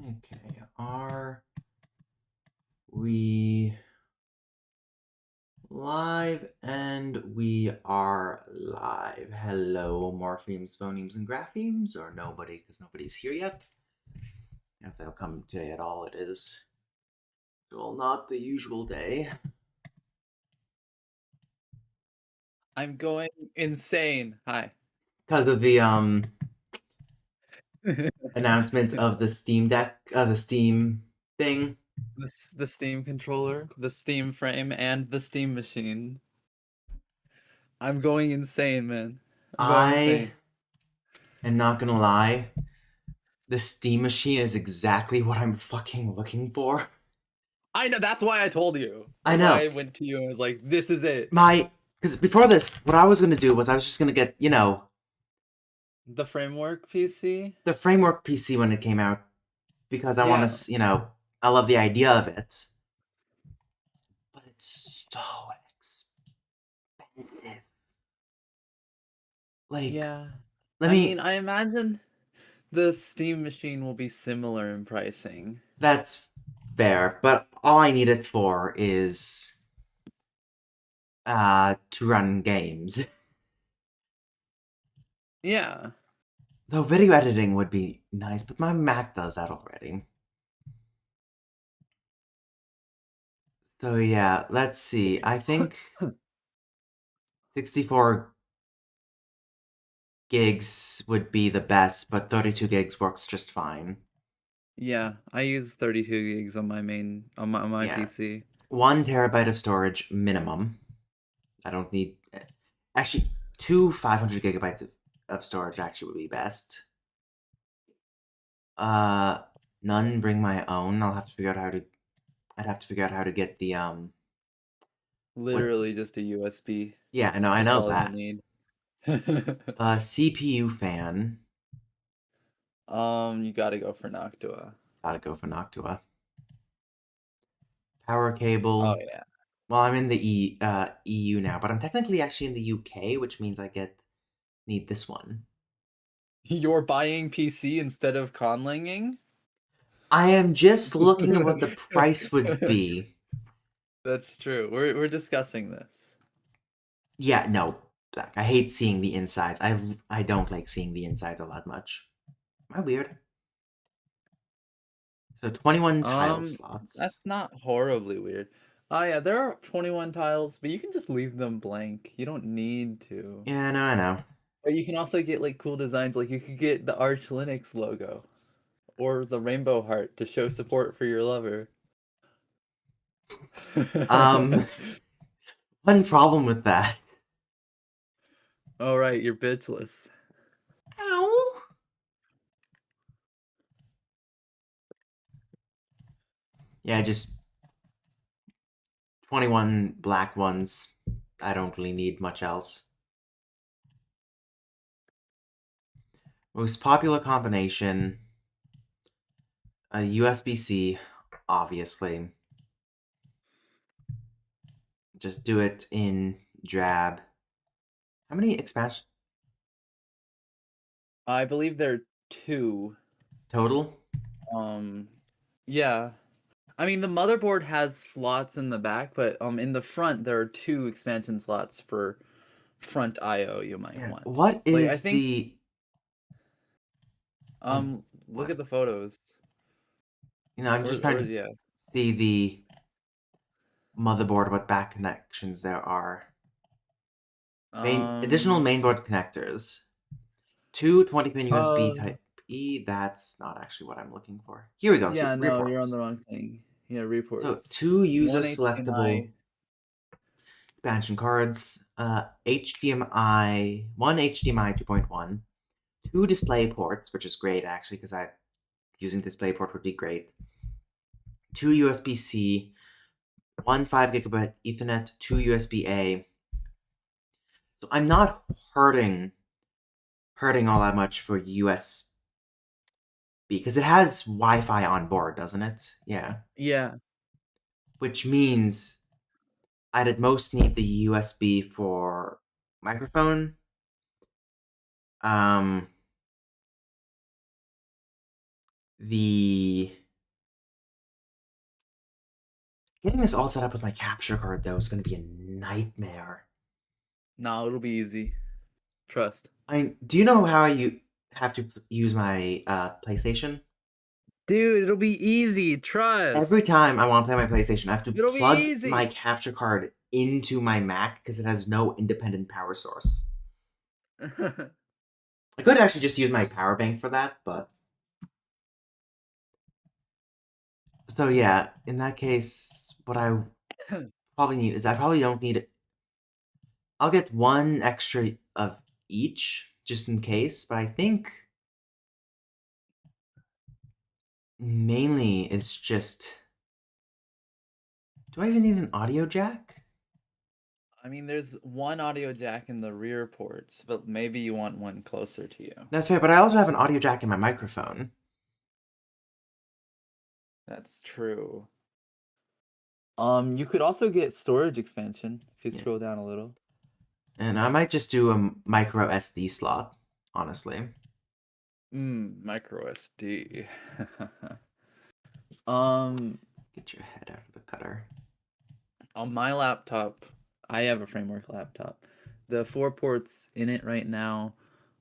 Okay, are we live? And we are live. Hello, morphemes, phonemes, and graphemes, or nobody, because nobody's here yet. If they'll come today at all, it is still not the usual day. I'm going insane. Hi. Because of the announcements of the Steam Deck, the Steam thing. The Steam controller, the Steam frame, and the Steam machine. I'm going insane, man. I'm going I insane. am not gonna lie, the Steam machine is exactly what I'm fucking looking for. I know, that's why I told you. I That's why know. I went to you and was like, this is it. Because before this, what I was gonna do was I was just gonna get, The framework PC? the framework PC when it came out because I want Yeah. to, I love the idea of it, but it's so expensive. Like, Yeah. let I mean, me. I imagine the Steam machine will be similar in pricing. That's fair, but all I need it for is to run games. Yeah. Though video editing would be nice, but my Mac does that already. So yeah, let's see. I think 64 gigs would be the best, but 32 gigs works just fine. Yeah, I use 32 gigs on my Yeah, PC. 1 terabyte of storage minimum. I don't need. Actually, two 500 gigabytes of storage actually would be best. Uh, none. Bring my own. I'll have to figure out how to. I'd have to figure out how to get the What? Literally just a USB. Yeah, I know. I That's know all you'll that. need. CPU fan. You gotta go for Noctua. Gotta go for Noctua. Power Oh cable. yeah. Well, I'm in the EU now, but I'm technically actually in the UK, which means I need this one. You're buying PC instead of conlanging? I am just looking at what the price would be. That's true. We're discussing this. Yeah, no, I hate seeing the insides. I don't like seeing the insides all that much. Am I weird? So 21 tile Um, slots. that's not horribly weird. Oh yeah, there are 21 tiles, but you can just leave them blank. You don't need to. Yeah, no, I know. But you can also get like cool designs, like you could get the Arch Linux logo or the rainbow heart to show support for your lover. Um, one problem with that. All right, you're bitchless. Ow. Yeah, just 21 black ones. I don't really need much else. Most popular combination, a USB-C, obviously. Just do it in drab. How many expansion I believe there are two. total? Um, yeah. I mean, the motherboard has slots in the back, but in the front there are two expansion slots for front I/O you might Yeah. want. What Like I is think the look what? at the photos. I'm just trying Or to yeah. see the motherboard, what back connections there are. Additional Um mainboard connectors. Two 20-pin USB uh Type E. That's not actually what I'm looking for. Here we go. yeah, no, you're on Reports. the wrong thing. Yeah, So reports. two user One selectable HDMI. expansion cards. HDMI, one HDMI 2.1, two display ports, which is great actually because I using DisplayPort would be great. Two USB-C, one 5 gigabit Ethernet, two USB-A. So I'm not hurting all that much for USB because it has Wi-Fi on board, doesn't it? Yeah. Yeah. Which means I'd at most need the USB for microphone. Um, the getting this all set up with my capture card though is going to be a nightmare. No, it'll be easy. Trust. Do you know how have to use my PlayStation? Dude, it'll be easy. Every Trust. time I want to play my PlayStation, I have to It'll be plug my easy. capture card into my Mac because it has no independent power source. I could actually just use my power bank for that, but so yeah, in that case, what I probably need is I probably don't need it. I'll get one extra of each just in case, but I think mainly it's just. Do I even need an audio jack? I mean, there's one audio jack in the rear ports, but maybe you want one closer to you. That's fair, but I also have an audio jack in my microphone. That's true. You could also get storage expansion if you Yeah. scroll down a little. And I might just do a micro SD slot, honestly. Micro SD. Um, Get your head out of the cutter. on my laptop, I have a framework laptop. The 4 ports in it right now,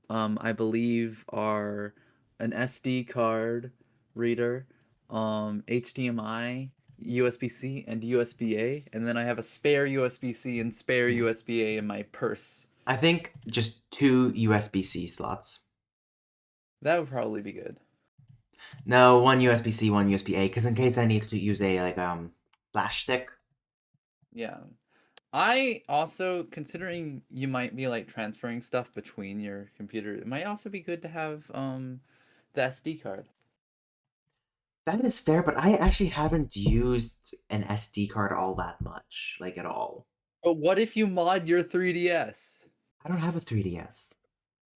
I believe are an SD card reader, HDMI, USB-C, and USB-A, and then I have a spare USB-C and spare Yeah. USB-A in my purse. I think just 2 USB-C slots. That would probably be good. No, one USB-C, one USB-A, because in case I need to use a flash stick. Yeah. I also, considering you might be like transferring stuff between your computer, it might also be good to have the SD card. That is fair, but I actually haven't used an SD card all that much, like at all. But what if you mod your 3DS? I don't have a 3DS.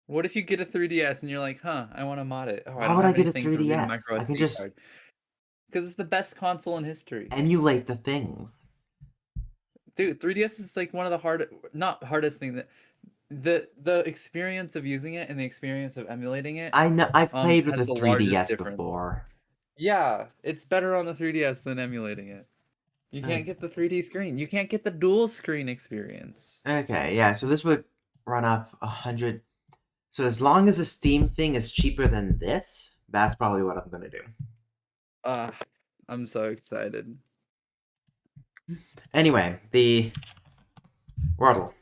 What if you get a 3DS and you're like, huh, I want to mod it. Oh, I Why don't would I have get a anything to read a 3DS? micro I can SD just card. Because it's the best console in history. emulate the things. Dude, 3DS is like one of the not hardest thing that the experience of using it and the experience of emulating it I know I've played with has a the largest 3DS difference. before. Yeah, it's better on the 3DS than emulating it. You can't get the 3D screen. You can't get the dual screen experience. Okay, yeah, so this would run up 100. So as long as the Steam thing is cheaper than this, that's probably what I'm gonna do. Ah, I'm so excited. Anyway, the Wordle.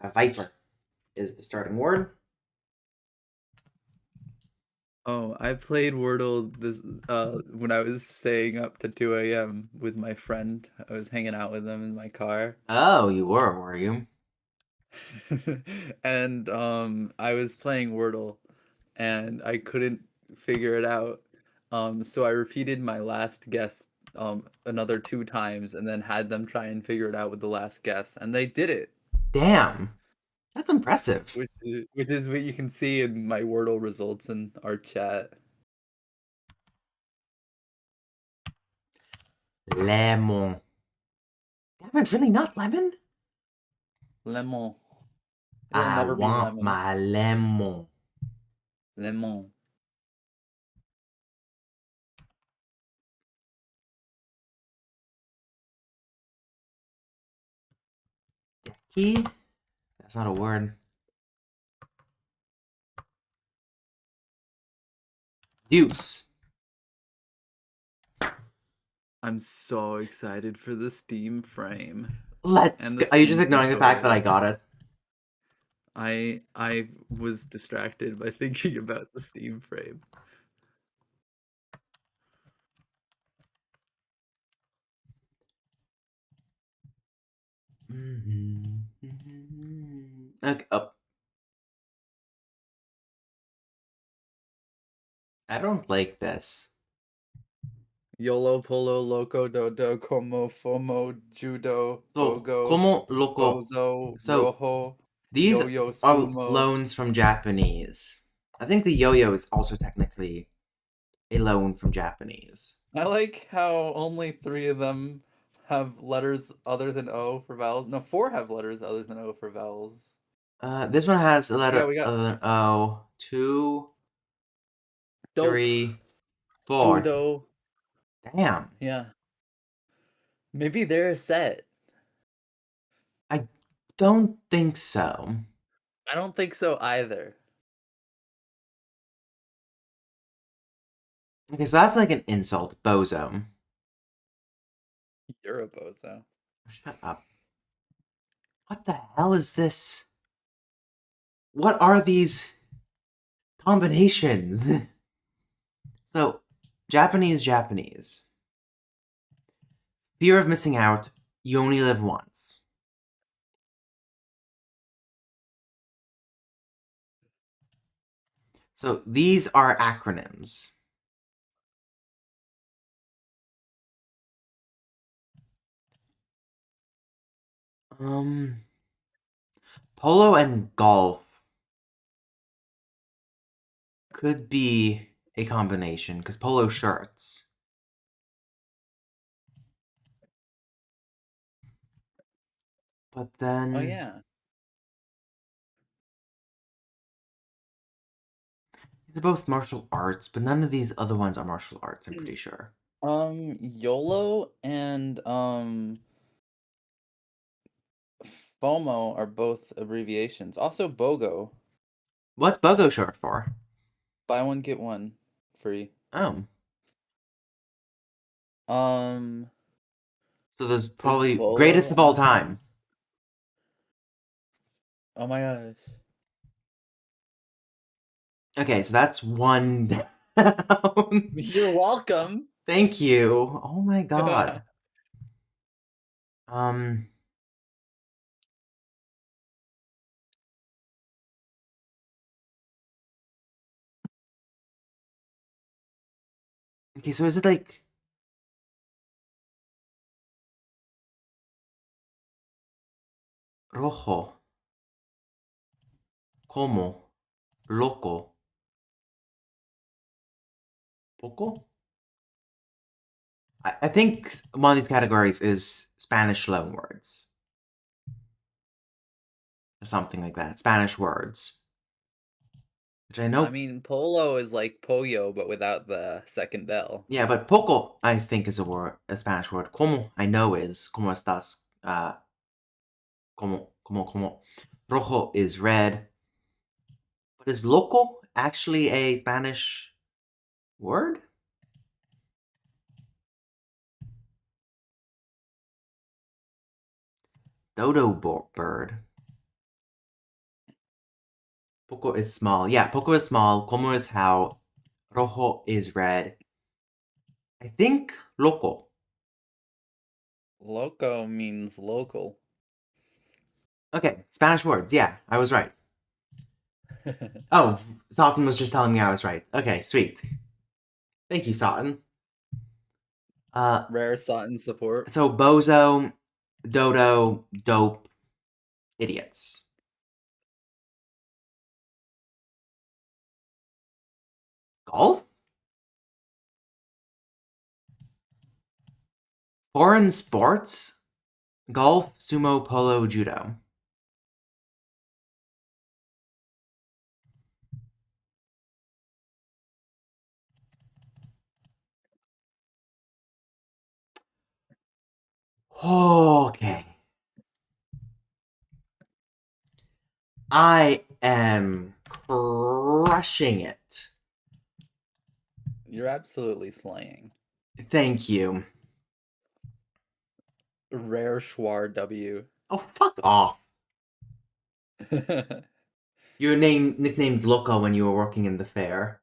A viper is the starting word. Oh, I played Wordle this when I was staying up to 2 a.m. with my friend. I was hanging out with them in my car. Oh, you were you? And I was playing Wordle and I couldn't figure it out. So I repeated my last guess another 2 times and then had them try and figure it out with the last guess, and they did it. Damn, that's impressive. Which is what you can see in my Wordle results in our chat. Lemon. Damn, it's really not lemon? Lemon. It'll I never be want lemon. my lemon. Lemon. Key? That's not a word. Deuce. I'm so excited for the Steam frame Let's and go. the Are you just Steam ignoring the fact that I controller. got it? I was distracted by thinking about the Steam frame. Okay. Oh, I don't like this. YOLO, Polo, Loco, Dodo, Como, Fomo, Judo, So, Gogo, como loco. Gozo, So, Rojo, these Yo-Yo, are Sumo. loans from Japanese. I think the yo-yo is also technically a loan from Japanese. I like how only 3 of them have letters other than O for vowels. No, 4 have letters other than O for vowels. This one has a Yeah, letter we got other than O. Two, dope. three. Four. Judo. Damn. Yeah. Maybe they're a set. I don't think so. I don't think so either. Okay, so that's like an insult. Bozo. You're a bozo. Shut up. What the hell is this? What are these combinations? So, Japanese. Fear of missing out. You only live once. So, these are acronyms. Um, Polo and golf could be a combination because polo shirts. But Oh then yeah. these are both martial arts, but none of these other ones are martial arts, I'm pretty sure. YOLO and FOMO are both abbreviations. Also BOGO. What's BOGO short for? Buy one get one free. Oh. Um So there's is probably greatest BOLO of all on here? time. Oh my gosh. Okay, so that's one down. You're welcome. Thank you. Oh my god. Um, okay, so is it like rojo, como, loco, poco? I think one of these categories is Spanish loanwords. Or something like that. Spanish words. Which I I know. mean, polo is like pollo, but without the second L. Yeah, but poco, I think, is a Spanish word. Como, I know is. Como estás? Como. Rojo is red. But is loco actually a Spanish word? Dodo bird. Poco is small. Yeah, poco is small. Como is how. Rojo is red. I think loco. Loco means local. Okay, Spanish words. Yeah, I was right. Oh, Sawton was just telling me I was right. Okay, sweet. Thank you, Sawton. Uh, Rare Sutton support. so bozo, dodo, dope, idiots. Golf? Foreign sports? Golf, sumo, polo, judo. Okay. I am crushing it. You're absolutely slaying. Thank you. Rare Schwar W. Oh, fuck off. You were nicknamed Loco when you were working in the fair.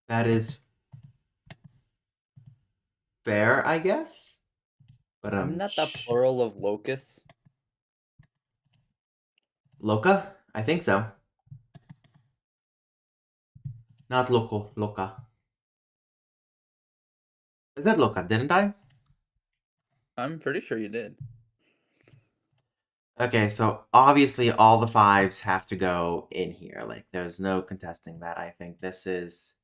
That is fair, I guess. But Isn't that the plural of locus? Loca? I think so. Not loco, loca. I said loca, didn't I? I'm pretty sure you did. Okay, so obviously all the fives have to go in here. Like, there's no contesting that. I think this is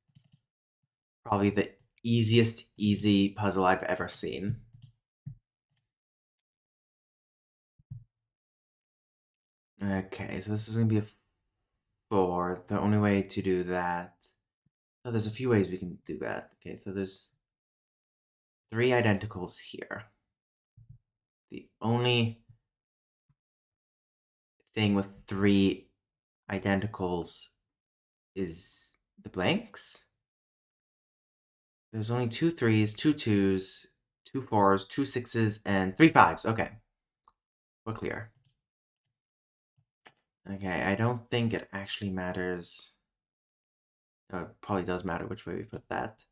probably the easiest easy puzzle I've ever seen. Okay, so this is gonna be a four. The only way to do that Oh, there's a few ways we can do that. Okay, so there's 3 identicals here. The only thing with 3 identicals is the blanks. There's only 2 3s, 2 2s, 2 4s, 2 6s, and 3 5s. Okay, we're clear. Okay, I don't think it actually matters. Oh, it probably does matter which way we put that.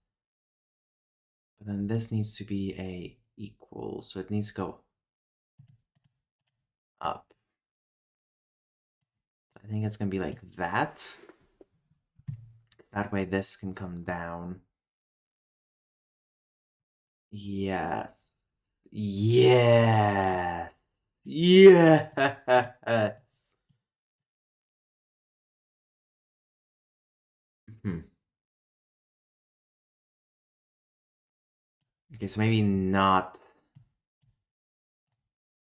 But then this needs to be a equal, so it needs to go up. I think it's going to be like that. That way this can come down. Yes. Yes. Yes. Hmm. Okay, so maybe not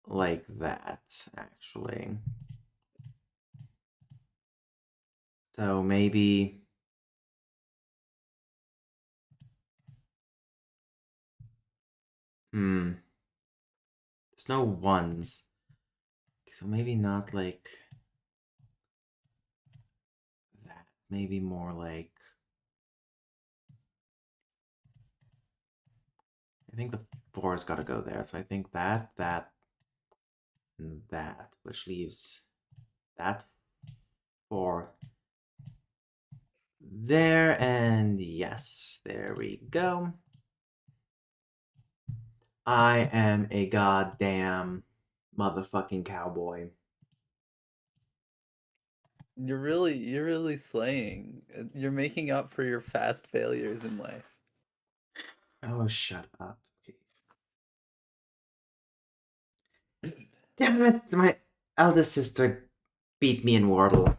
like that, actually. So maybe... There's no ones. Okay, so maybe not like that. Maybe more like... I think the 4's got to go there. So I think that, and that, which leaves that 4 there, and yes, there we go. I am a goddamn motherfucking cowboy. You're really slaying. You're making up for your fast failures in life. Oh, shut up. Okay. Damn it, my eldest sister beat me in Wordle.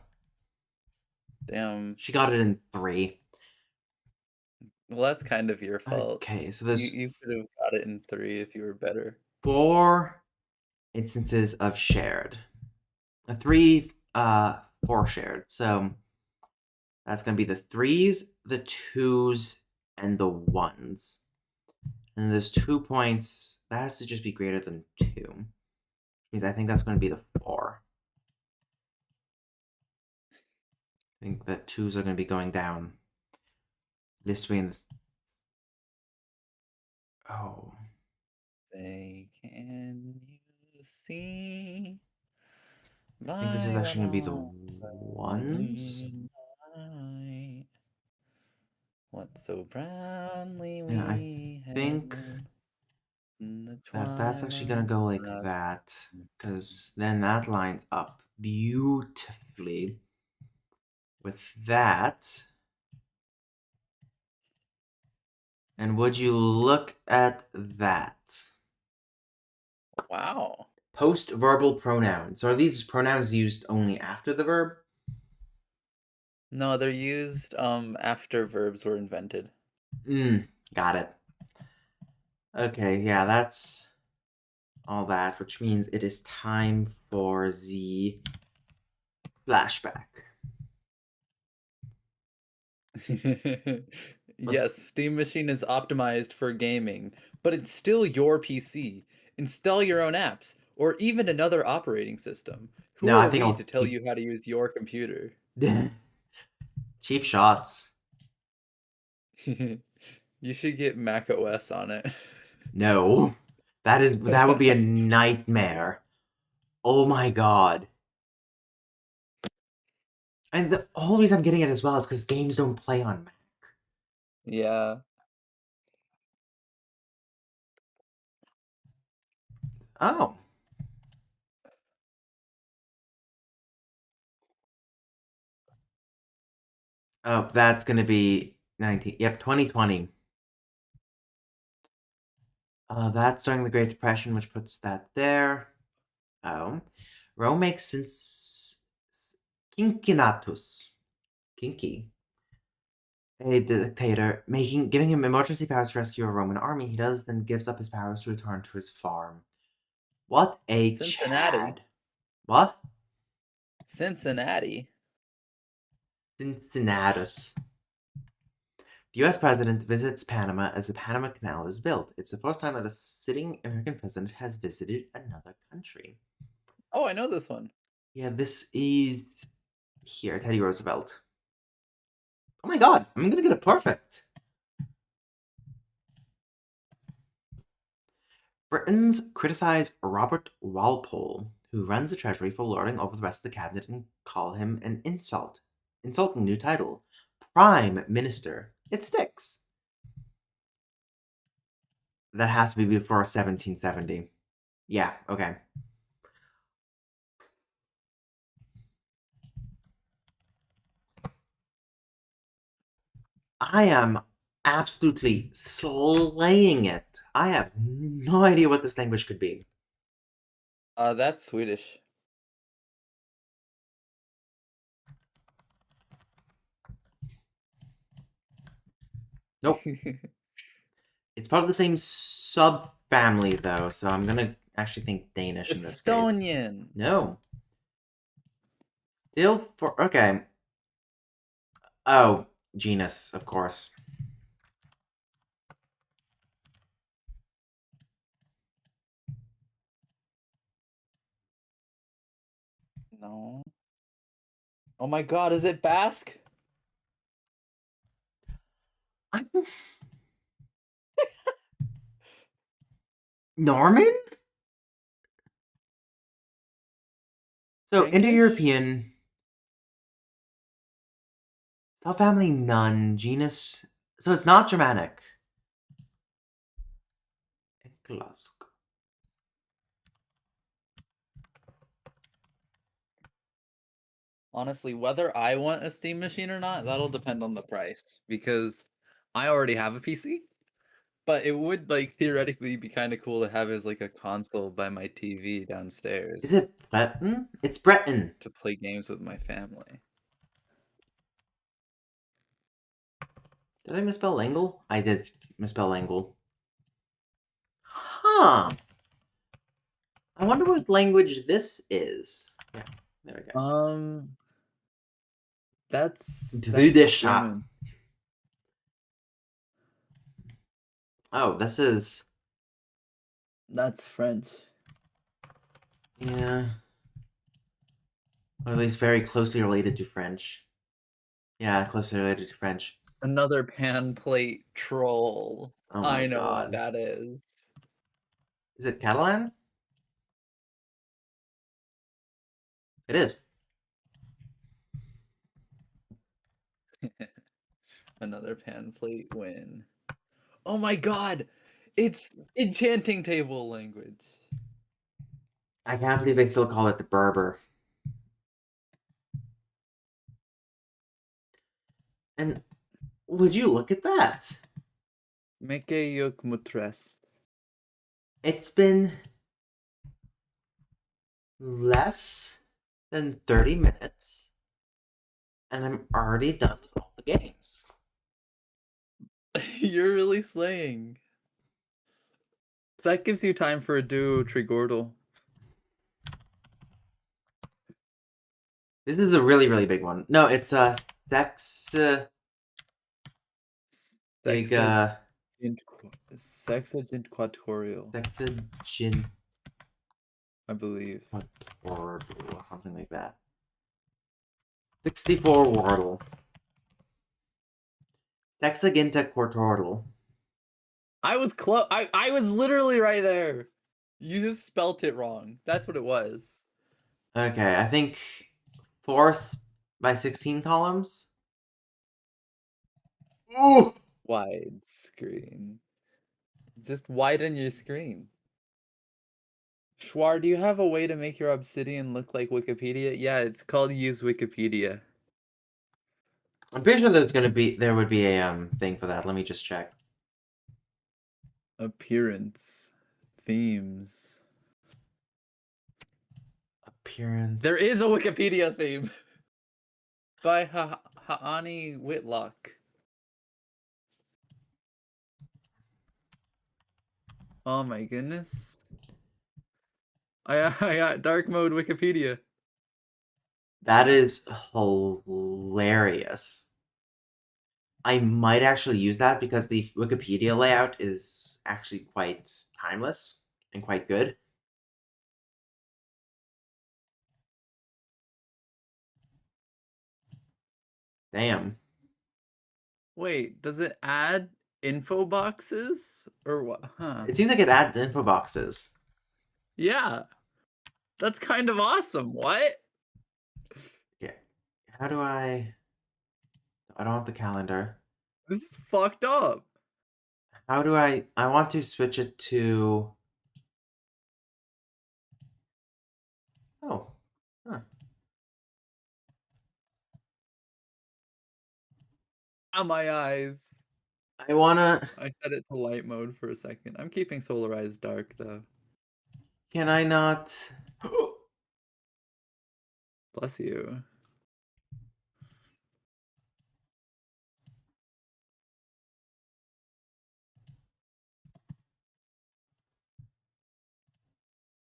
Damn. She got it in 3. Well, that's kind of your fault. Okay, so You there's could have got it in 3 if you were better. 4 instances of shared. 3, 4 shared. So that's going to be the 3s, the 2s, and the 1s. And there's 2 points. That has to just be greater than 2. Which means I think that's going to be the 4. I think that 2s are going to be going down this way. Oh. Say, can you see I think this is by the actually going to be the long 1s. night, what so proudly Yeah, I we think hailed in the that's actually going to twilight go like dusk. that. Because then that lines up beautifully with that. And would you look at that? Wow. Post-verbal pronouns. So are these pronouns used only after the verb? No, they're used after verbs were invented. Got it. Okay, yeah, that's all that, which means it is time for the flashback. But Yes, Steam Machine is optimized for gaming, but it's still your PC. Install your own apps, or even another operating system. Who no, I are think we to I'll tell you how to use your computer? cheap shots. You should get Mac OS on it. No, that would be a nightmare. Oh my god. And the whole reason I'm getting it as well is because games don't play on Mac. Yeah. Oh. Oh, that's gonna be 19. Yep, 2020. That's during the Great Depression, which puts that there. Oh. Rome makes since Cincinnatus. Kinky. A dictator, giving him emergency powers to rescue a Roman army. He does, then gives up his powers to return to his farm. What a Cincinnati. Chad. What? Cincinnati. Cincinnatus. The U.S. president visits Panama as the Panama Canal is built. It's the first time that a sitting American president has visited another country. Oh, I know this one. Yeah, this is here, Teddy Roosevelt. Oh my god, I'm gonna get it perfect. Britons criticize Robert Walpole, who runs the Treasury, for lording over the rest of the cabinet and call him an insult. Insulting new title. Prime Minister. It sticks. That has to be before 1770. Yeah, okay. I am absolutely slaying it. I have no idea what this language could be. That's Swedish. Nope. It's part of the same subfamily, though, so I'm gonna actually think Danish in this case. Estonian. No. Still for. Okay. Oh, genus, of course. No. Oh my god, is it Basque? I'm... Norman? So, Frankish? Indo-European, subfamily none, genus. So it's not Germanic. Glasgow. Honestly, whether I want a steam machine or not, that'll depend on the price because I already have a PC, but it would like theoretically be kind of cool to have as like a console by my TV Is downstairs it Breton? It's Breton. to play games with my family. Did I misspell Langle? I did misspell Langle. Huh. I wonder what language this is. Yeah, there we go. That's Dvudisha. German. Oh, this is. That's French. Yeah. Or at least very closely related to French. Yeah, closely related to French. Another pan plate troll. Oh my I know what god. that is. Is it Catalan? It is. Another pan plate win. Oh my god! It's enchanting table language. I can't believe they still call it the Berber. And would you look at that? Meke yok mutres. It's been less than 30 minutes, and I'm already done with all the games. You're really slaying. That gives you time for a duo Trigordle. This is a really, really big one. No, it's a sex gig Sexagint sexagin I believe. or something like that. 64 Wordle. Sexaginta Quartortle. I was close. I was literally right there. You just spelt it wrong. That's what it was. Okay, I think 4 by 16 columns. Ooh! Widescreen. Just widen your screen. Schwar, do you have a way to make your obsidian look like Wikipedia? Yeah, it's called Use Wikipedia. I'm pretty sure there would be a thing for that. Let me just check. Appearance. Themes. Appearance. There is a Wikipedia theme. By Haani Whitlock. Oh my goodness. I got dark mode Wikipedia. That is hilarious. I might actually use that because the Wikipedia layout is actually quite timeless and quite good. Damn. Wait, does it add info boxes or what? Huh. It seems like it adds info boxes. Yeah, that's kind of awesome. What? Yeah. How do I don't want the calendar. This is fucked up. How do I want to switch it to oh. Huh. On my eyes. I wanna I set it to light mode for a second. I'm keeping Solarize dark though. can I not Bless you.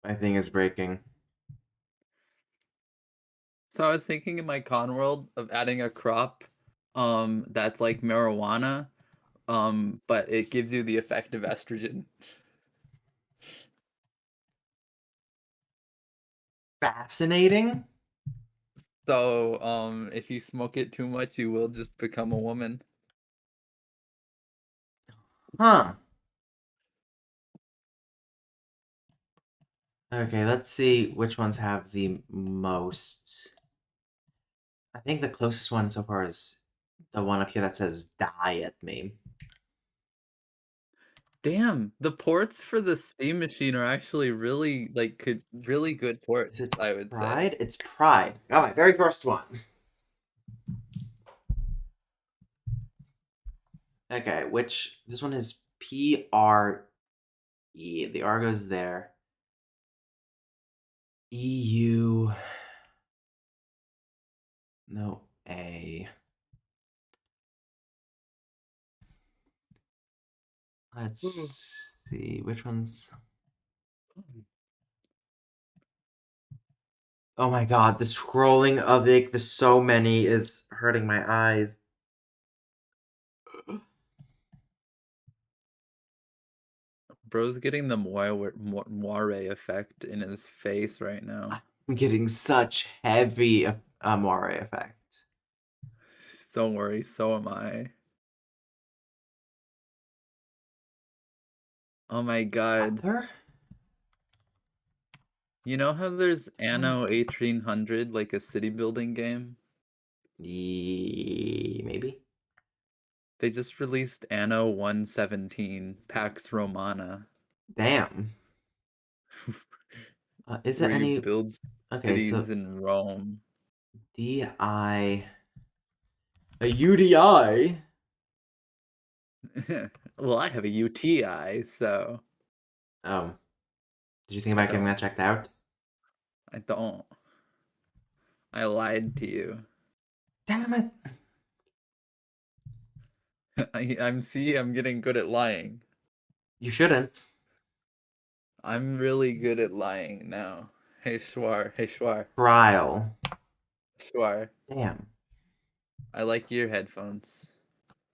my thing is breaking. So I was thinking in my con world of adding a crop that's like marijuana, but it gives you the effect of estrogen. Fascinating? So if you smoke it too much, you will just become a woman. Huh. Okay, let's see which ones have the most. I think the closest one so far is the one up here that says die at me. Damn, the ports for the Steam machine are actually really like really good Is ports, it I would say. Pride? It's Pride. Oh, my very first one. Okay, which this one is PRE. The R goes there. EU. No A. Mm. Let's see which ones. Oh my god, the scrolling of it, the so many is hurting my eyes. Bro's getting the moire effect in his face right now. I'm getting such heavy moire effect. Don't worry, so am I. Oh my god. Upper? You know how there's One? Anno 1800, like a city building game? Maybe. They just released Anno 117, Pax Romana, Damn. Is there where you any? build Okay, cities so in Rome. DI. A UDI? Well, I have a UTI, so Oh, did you think I about getting don't. that checked out? I don't. I lied to you. Damn it! I'm getting good at lying. You shouldn't. I'm really good at lying now. Hey Schwar, hey Schwar, Trial. Schwar. Damn. I like your headphones.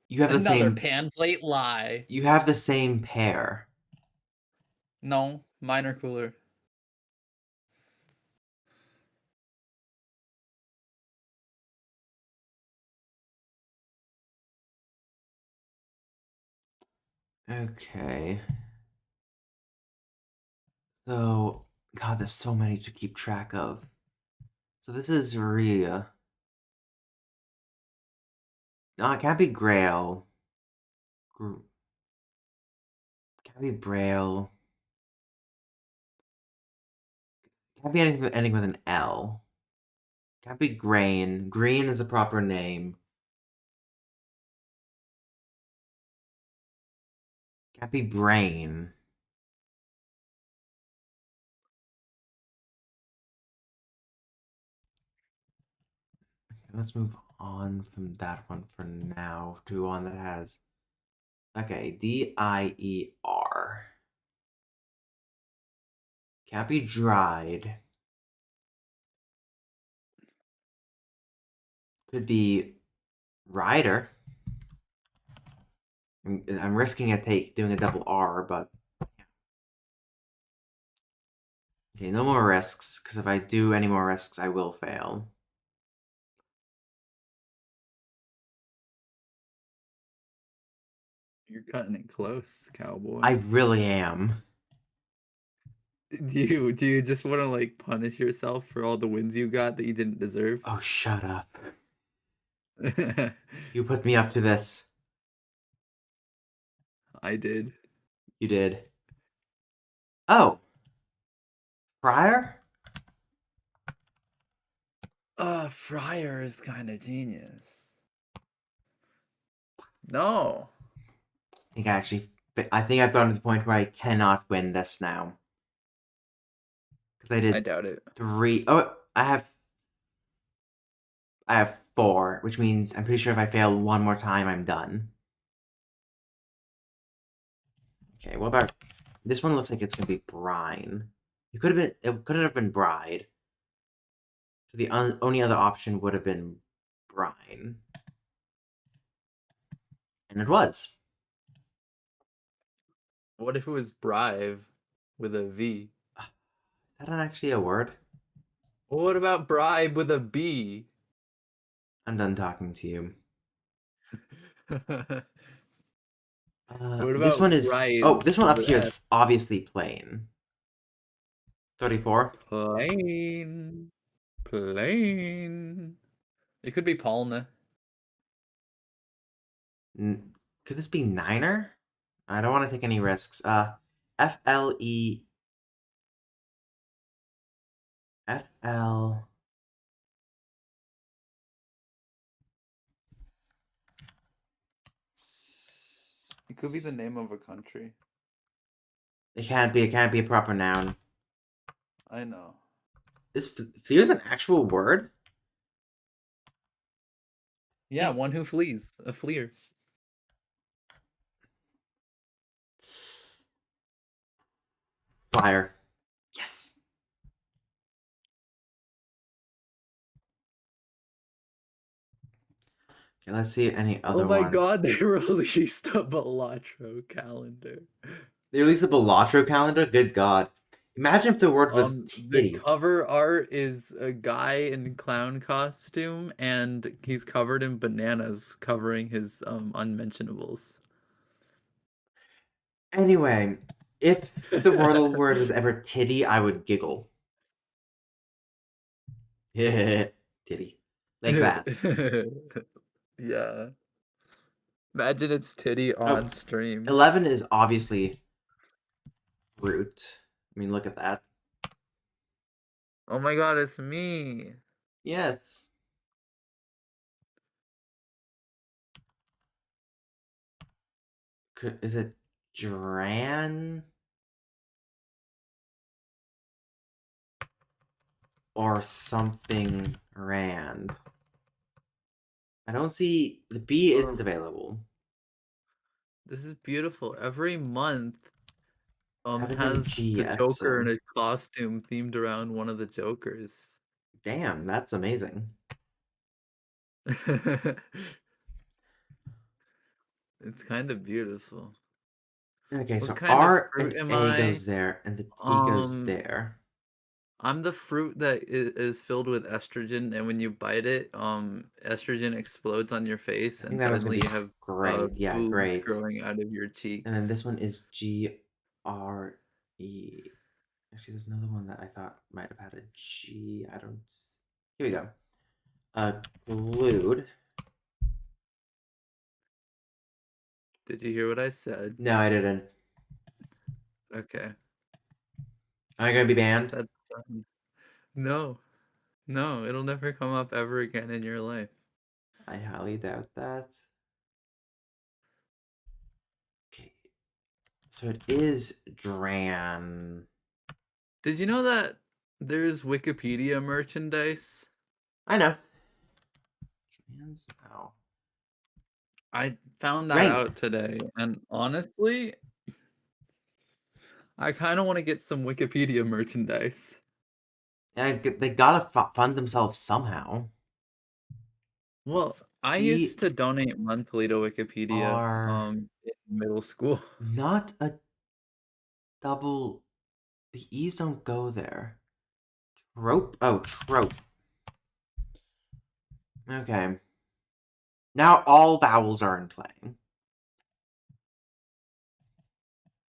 You have the Another same. pan plate lie. You have the same pair. No, mine are cooler. Okay. So, God, there's so many to keep track of. So this is Rhea. No, it can't be Grail. Can't be Braille. Can't be anything ending with an L. Can't be Grain. Green is a proper name. Can't be Brain. Let's move on from that one for now to one that has. Okay, DIER. Can't be dried. Could be Rider. I'm risking doing a double R, but okay, no more risks, because if I do any more risks, I will fail. You're cutting it close, I cowboy. really am. Do you just want to like punish yourself for all the wins you got that you didn't deserve? Oh, shut up. You put me up to this. I did. You did. Oh, Friar? Fryer is kind of genius. No, I think I've gotten to the point where I cannot win this now. Because I I did doubt it. three. Oh, I have four, which means I'm pretty sure if I fail one more time, I'm done. Okay, what about this one? Looks like it's gonna be brine. It could have been bride. So the only other option would have been brine, and it was. What if it was bribe with a V? Is that not actually a word? Well, what about bribe with a B? I'm done talking to you. What This about one is. Oh, bribe this one up with here F? is obviously plain. 34. Plain. Plain. It could be Palna. Could this be Niner? I don't want to take any risks. FLE. FL. It could be the name of a country. It can't be. It can't be a proper noun. I know. This fears an actual word. Yeah, Think one who flees. A fleer. flyer. Yes. Okay, let's see any Oh other my ones. god, they released a Balatro calendar. They released a Balatro calendar. Good God! Imagine if the word was The titty. cover art is a guy in clown costume, and he's covered in bananas, covering his unmentionables. Anyway, if the wordle word was ever titty, I would giggle. Titty, like that. Yeah. Imagine it's titty Oh, on stream. 11 is obviously root. I mean, look at that. Oh my god, it's me. Yes. Is it Dran or something Rand? I don't see the B isn't Oh, available. this is beautiful. Every month Haven't been has G the yet, Joker in so a costume themed around one of the Jokers. damn, that's amazing. It's kind of beautiful. Okay, What so kind of R fruit and am A I? goes there, and the T goes Um, there. I'm the fruit that is filled with estrogen, and when you bite it, estrogen explodes on your face, I think and that one's gonna suddenly be you have great. Yeah, boobs great. growing out of your And then cheeks. this one is GRE. Actually, there's another one that I thought might have had a G. I don't. Here we go. Glued. Did you hear what I said? No, I didn't. Okay, Am I gonna be banned? that's fine. No, no, it'll never come up ever again in your life. I highly doubt that. Okay, so it is Dran. Did you know that there's Wikipedia merchandise? I know. Drans? No. I found that Grape. out today, and honestly, I kind of want to get some Wikipedia merchandise. They gotta fund themselves somehow. Well, I T used to donate monthly to Wikipedia, R middle school. Not a double. The E's don't go there. Trope? Oh, trope. Okay. Now all vowels are in play.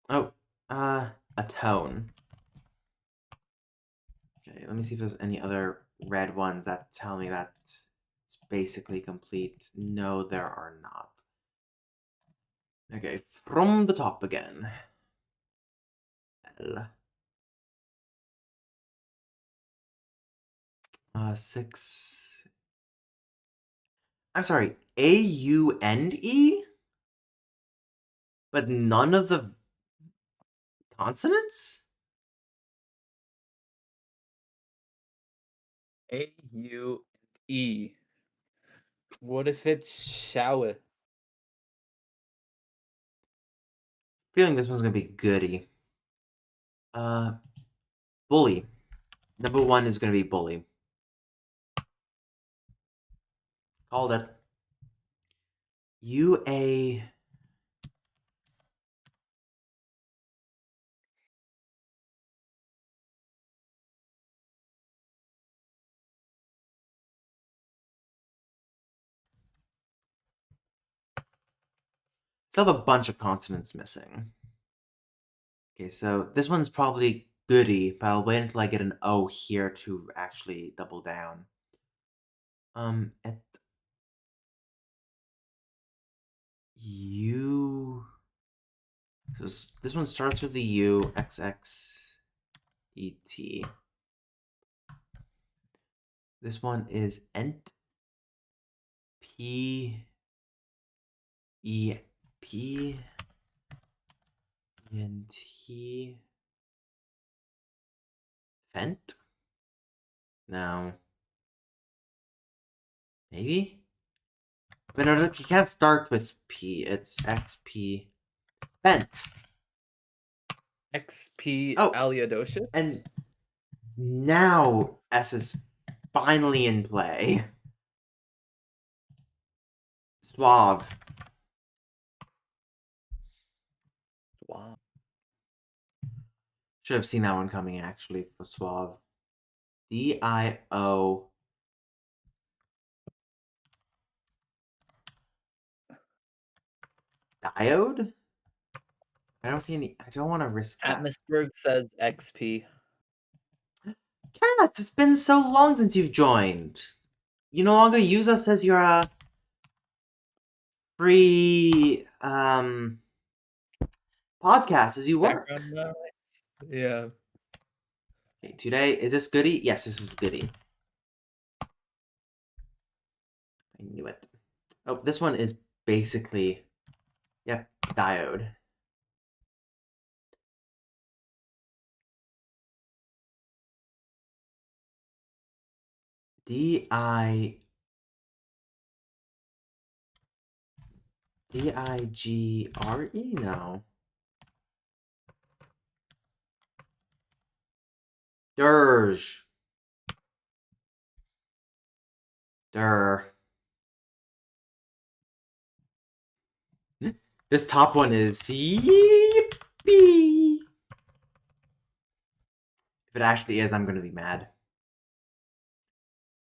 Oh, a tone. Okay, let me see if there's any other red ones that tell me that it's basically complete. No, there are not. Okay, from the top again. L. 6. I'm sorry, A-U-N-E? But none of the consonants? A-U-E. What if it's shower? Feeling this one's gonna be goody. Uh, bully. Number 1 is gonna be bully. Called it. U-A... Still have a bunch of consonants missing. Okay, so this one's probably goody, but I'll wait until I get an O here to actually double down. Et U. So this one starts with the U, XX, ET. This one is ent, P, E, P, N, T, fent? No. Maybe? But no, look, you can't start with P. It's XP. Spent. XP Oh, Aliadocious? and now S is finally in play. Suave. Wow. Should have seen that one coming actually for suave. D-I-O. Diode? I don't see any. I don't want to risk that. Atmosberg says XP. Cat, it's been so long since you've joined. You no longer use us as your free podcast as you work. Background noise. Yeah. Okay, today, is this goody? Yes, this is goody. I knew it. Oh, this one is basically, yep, diode. D-I... D-I-G-R-E? No. Dirge. Der. This top one is yippee. If it actually is, I'm gonna be mad.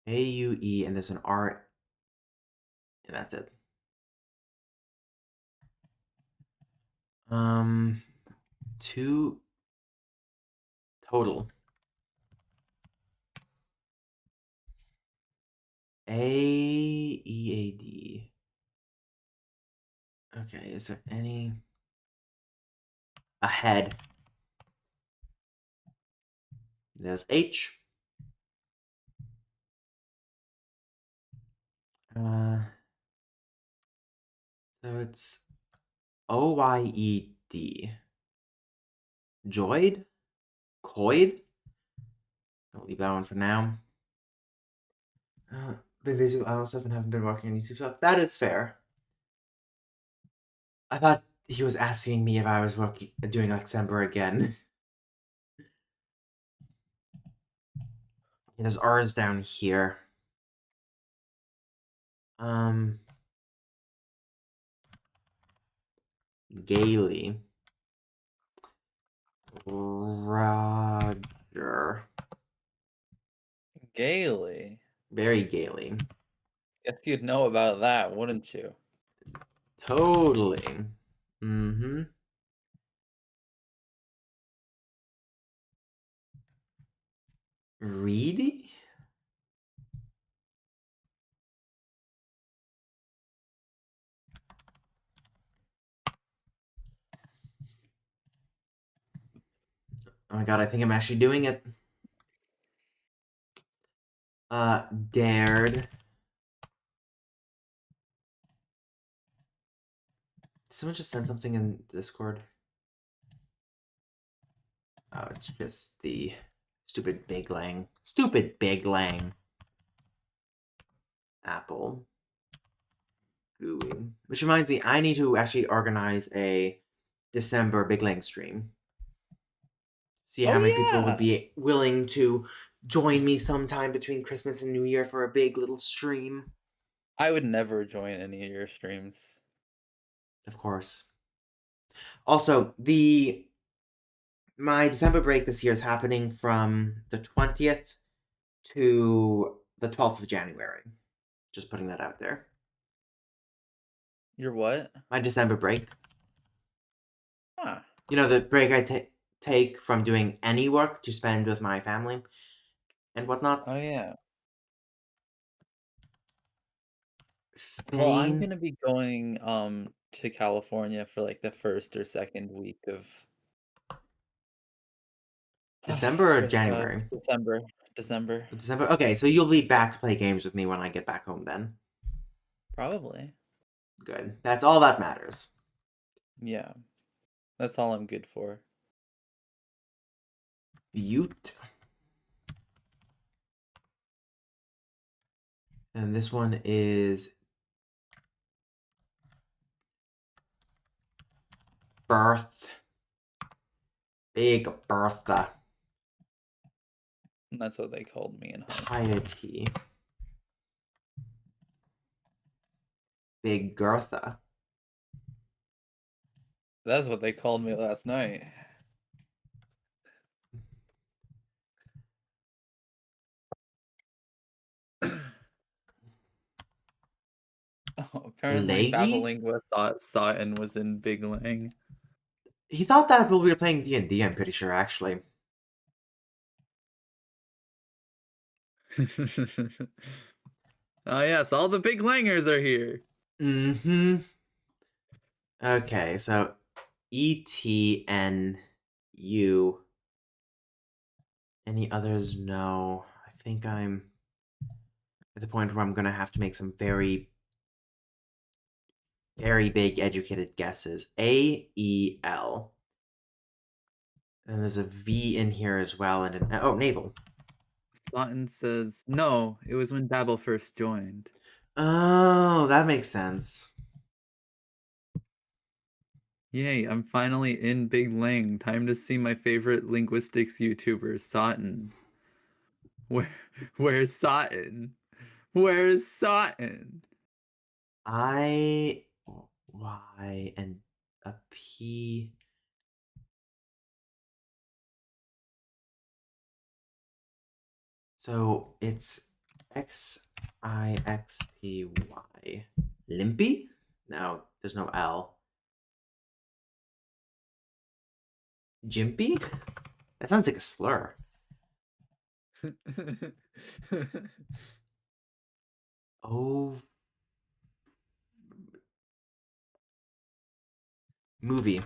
A-U-E, and there's an R, and that's it. Two total. A-E-A-D. Okay, is there any... Ahead. There's H. So it's O-Y-E-D. Joyed? Coid? I'll leave that one for now. Been busy with idle stuff and haven't been working on YouTube stuff. That is fair. I thought he was asking me if I was doing Luxembourg again. There's R's down here. gaily. Roger. Gaily. Very gaily. Guess you'd know about that, wouldn't you? Totally. Mm-hmm. Reedy? Oh my god, I think I'm actually doing it. Dared. Did someone just send something in Discord? Oh, it's just the stupid Big Lang. Stupid Big Lang. Apple. Gooey. Which reminds me, I need to actually organize a December Big Lang stream. See Oh how many people would yeah. be willing to join me sometime between Christmas and New Year for a big little stream. I would never join any of your streams. Of course. Also, the my December break this year is happening from the 20th to the 12th of January. Just putting that out there. Your what? My December break. Huh. You know, the break I take from doing any work to spend with my family and whatnot. Oh yeah. Well, I'm Fane. gonna be going to California for like the first or second week of December or Chris January? December. December. December. Okay, so you'll be back to play games with me when I get back home then. Probably. Good. That's all that matters. Yeah. That's all I'm good for. Butte. And this one is Birth. Big Bertha. And that's what they called me in high school. Piety. Big Gertha. That's what they called me last night. Oh, apparently Leggy? Babalingua thought Sutton was in Big Lang. He thought that while we were playing D&D, I'm pretty sure, actually. Oh yes, all the Big Langers are here. Mm-hmm. Okay, so ETNU. Any others? No. I think I'm at the point where I'm gonna have to make some very, very big educated guesses. AEL. And there's a V in here as well, and an oh, naval. Sutton says, no, it was when Babel first joined. Oh, that makes sense. Yay, I'm finally in Big Lang. Time to see my favorite linguistics YouTuber, Sutton. Where, where's Sutton? Where's Sutton? I Y and a P. So it's XIXPY. Limpy? No, there's no L. Jimpy? That sounds like a slur. Oh, movie.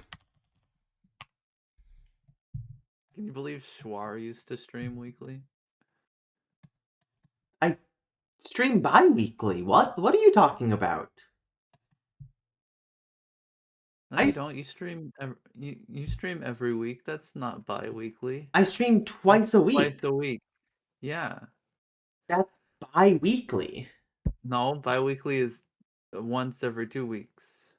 Can you believe Schwar used to stream weekly? I stream bi-weekly. What? What are you talking about? No, you I don't. You stream every week. That's not bi-weekly. I stream That's twice a twice week. a week. Yeah. That's bi-weekly. No, bi-weekly is once every 2 weeks.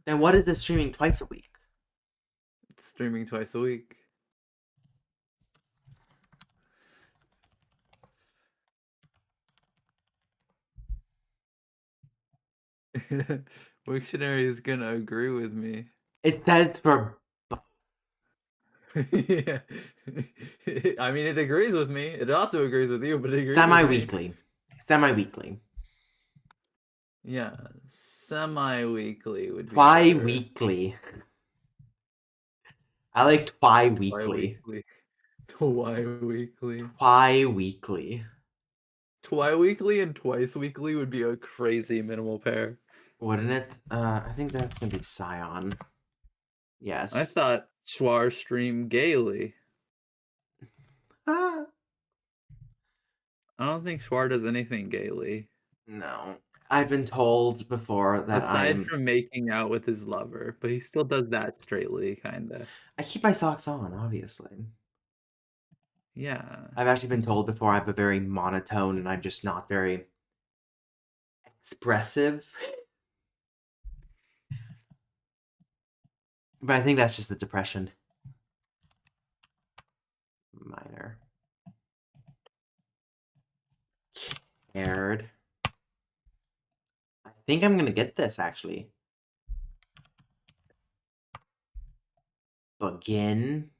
Then what is the streaming twice a week? It's streaming twice a week. Wiktionary is gonna agree with me. It says for Yeah. I mean, it agrees with me. It also agrees with you, but it agrees with me. semi-weekly. Semi-weekly. Yeah, semi-weekly would be better. Twi-weekly. I like twi-weekly. Bi-weekly. Twi-weekly. Twi-weekly. Twi-weekly and twice-weekly would be a crazy minimal pair. Wouldn't it? I think that's gonna be Scion. I Yes. thought Schwar streamed gaily. Ah, I don't think Schwar does anything gaily. no. I've been told before that Aside from making out with his lover, but he still does that straightly, kinda. I keep my socks on, obviously. Yeah. I've actually been told before I have a very monotone and I'm just not very expressive. But I think that's just the depression. Minor. Cared. I think I'm gonna get this actually. Begin.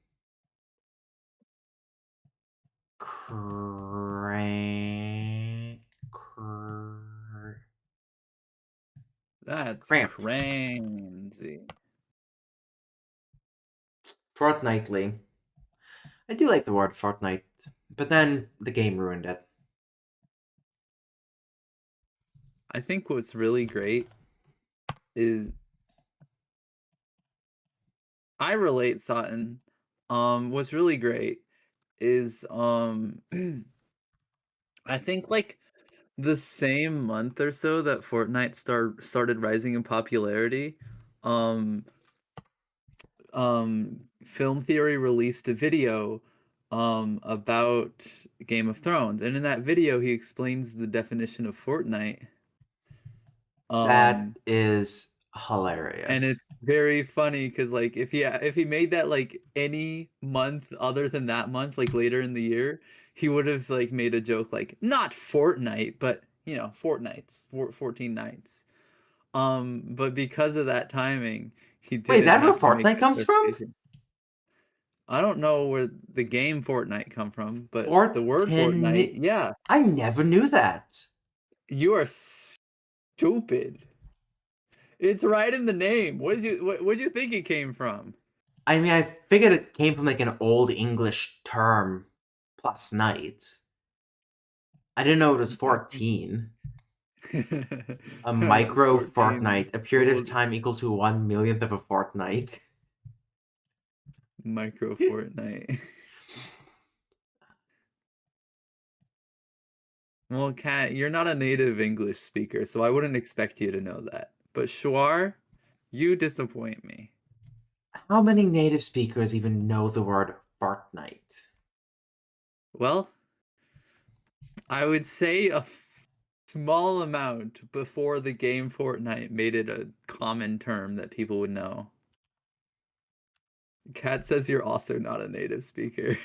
That's Cramp. crazy. Fortnightly. I do like the word fortnight, but then the game ruined it. I think what's really great is I relate, Sutton. What's really great is, I think, like, the same month or so that Fortnite started rising in popularity, um Film Theory released a video, about Game of Thrones, and in that video, he explains the definition of Fortnite, That um, is and hilarious. it's very funny because, like, if he made that, like, any month other than that month, like, later in the year, he would've, like, made a joke like, "Not Fortnite, but, fortnights, 14 nights." But because of that timing, he Wait, is didn't that where have to make Fortnite that comes from? clarification. I don't know where the game Fortnite come from, but the word Fortnite, Fortin. yeah, I never knew that. you are stupid. It's right in the name. What'd you think it came from? I mean, I figured it came from like an old English term plus night. I didn't know it was I think 14. A micro 14 fortnight, a period of old time equal to 1 millionth of a fortnight. micro Fortnite. Well, Kat, you're not a native English speaker, so I wouldn't expect you to know that. But Shwar, you disappoint me. How many native speakers even know the word fortnight? Well, I would say a small amount before the game Fortnite made it a common term that people would know. Kat says you're also not a native speaker.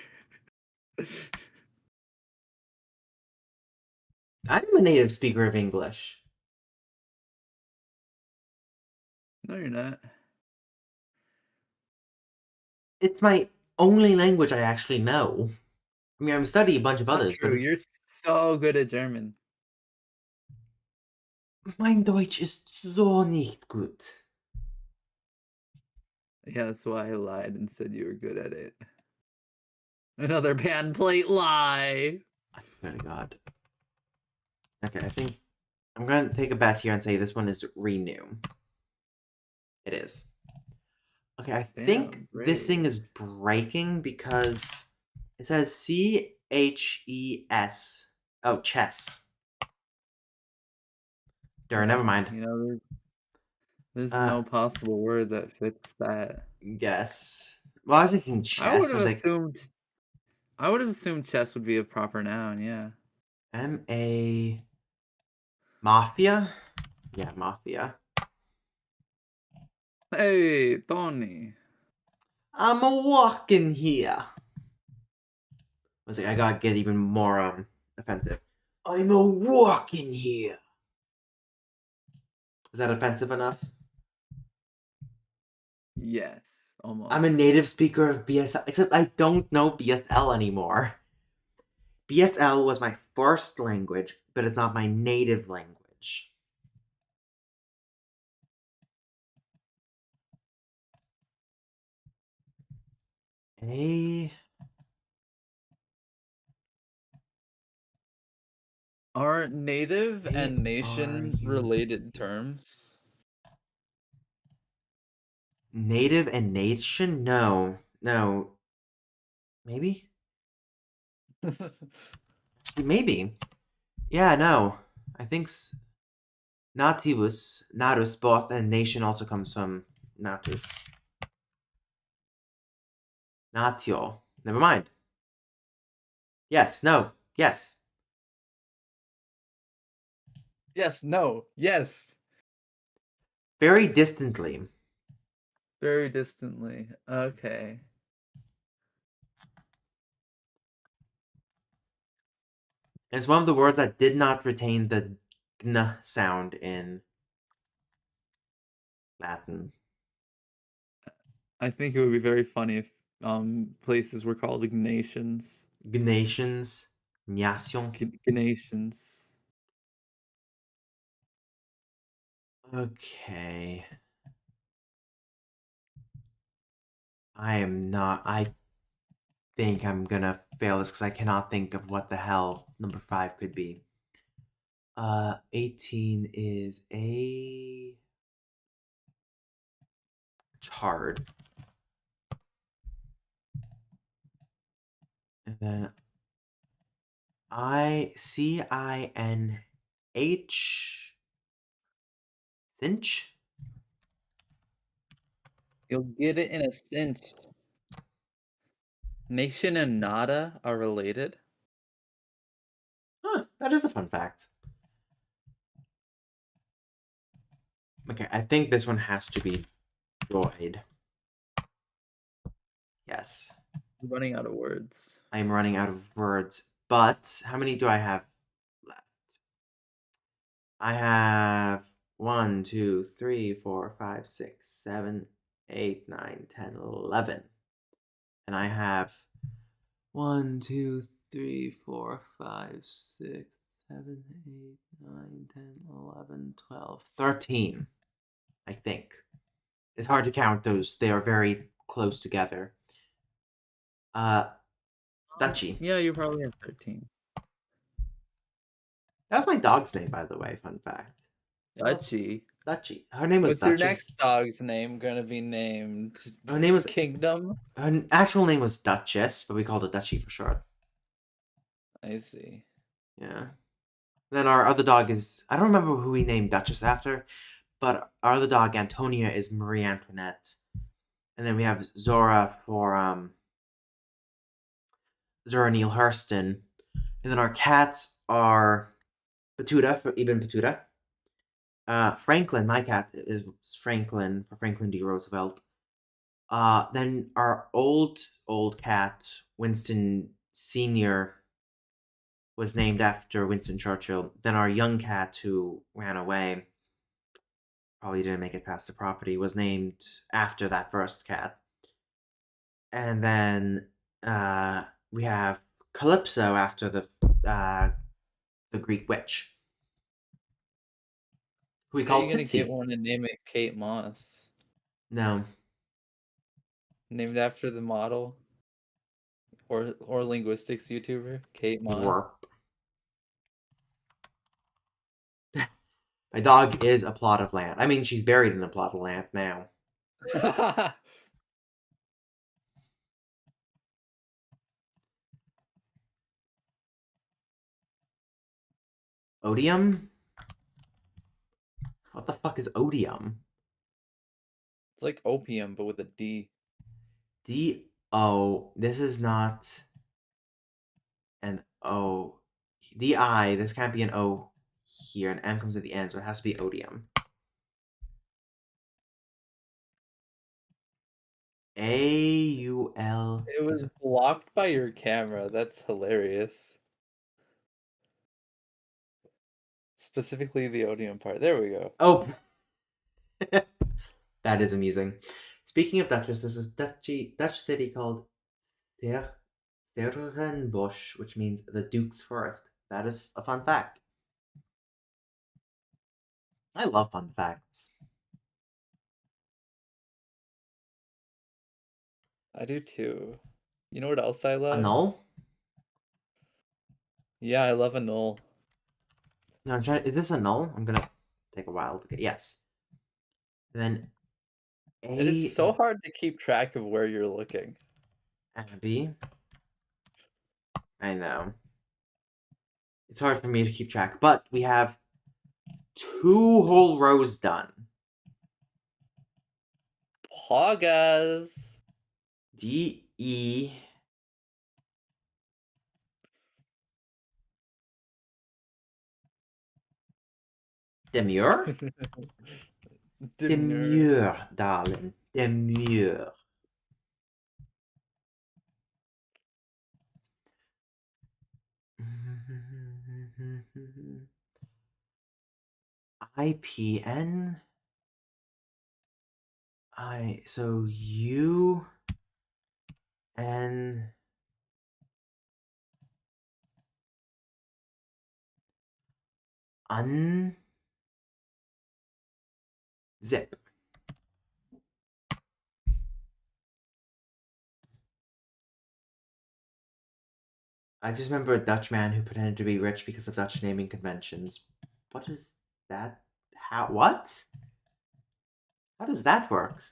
I'm a native speaker of English. No, you're not. It's my only language I actually know. I mean, I'm studying a bunch of Not others, but true. You're so good at German. mein Deutsch ist so nicht gut. Yeah, that's why I lied and said you were good at it. Another pan plate lie. I swear to God. Okay, I think I'm gonna take a bet here and say this one is renew. It is. Okay, I think Damn, this thing brave. is breaking because it says CHES. Oh, chess. Darn, never Well, mind. there's Uh, no possible word that fits that. guess. Well, I was thinking I would chess. I have was like, assumed I would have assumed chess would be a proper noun, yeah. MA Mafia? Yeah, Mafia. Hey, Tony. I'm a walking here. I was like, I gotta get even more offensive. I'm a walking here. Was that offensive enough? Yes, I'm a almost. native speaker of BSL, except I don't know BSL anymore. BSL was my first language, but it's not my native language. A Are native A and R nation U related terms? native and nation? No, no, maybe, maybe. Yeah, no. I think nativus, natus, both, and nation also comes from natus. Natio. Never mind. Yes, no, yes. Yes, no, yes. Very distantly. Very distantly. Okay. It's one of the words that did not retain the gn sound in Latin. I think it would be very funny if places were called nations. Gnations. Nation. Nations. Okay. I think I'm gonna fail this because I cannot think of what the hell number 5 could be. 18 is a chard. And then Cinch. Cinch? You'll get it in a cinch. Nation and nada are related. Huh, that is a fun fact. Okay, I think this one has to be droid. Yes. I'm running out of words. I'm running out of words, but how many do I have left? I have 1, 2, 3, 4, 5, 6, 7, 8, 9, 10, 11. And I have 1, 2, 3, 4, 5, 6, 7, 8, 9, 10, 11, 12, 13. I think. It's hard to count those. They are very close together. Uh, Dutchy. Yeah, you probably have 13. That was my dog's name, by the way. Fun fact. Oh, Dutchy. Dutchy. Her name was What's your Duchess. next dog's name gonna be named? Her name was Kingdom? her actual name was Duchess, but we called her Dutchy for short. I see. Yeah. Then our other dog is I don't remember who we named Duchess after, but our other dog Antonia is Marie Antoinette, and then we have Zora for Zora Neale Hurston, and then our cats are Batuta for Ibn Batuta. Franklin, my cat is Franklin for Franklin D. Roosevelt. Then our old cat Winston Senior was named after Winston Churchill. Then our young cat who ran away, probably didn't make it past the property, was named after that first cat. And then we have Calypso after the Greek witch, who we How are you called gonna get Tipsy. one and name it Kate Moss? No, Named after the model or linguistics YouTuber, Kate Moss. Warp. My dog is a plot of land. I mean, she's buried in the plot of land now. Odium? What the fuck is odium? It's like opium, but with a D. D O. This is not an O. D I. This can't be an O here. An M comes at the end, so it has to be odium. AUL. It was blocked by your camera. That's hilarious. Specifically the odium part. There we go. Oh, That is amusing. Speaking of Duchess, there's this Dutch city called Ster- Sterrenbosch, which means the Duke's Forest. That is a fun fact. I love fun facts. I do too. You know what else I A love? null? Yeah, I love a null. No, I'm trying. Is this a null? I'm gonna take a while to get. Yes. Then It is A so hard to keep track of where you're looking. Abby. I know. It's hard for me to keep track, but we have two whole rows done. Pogas. D-E Demure? Demure. Demure, darling. Demure. IPN? So U N unzip. I just remember a Dutch man who pretended to be rich because of Dutch naming conventions. What is that? How? What? How does that work?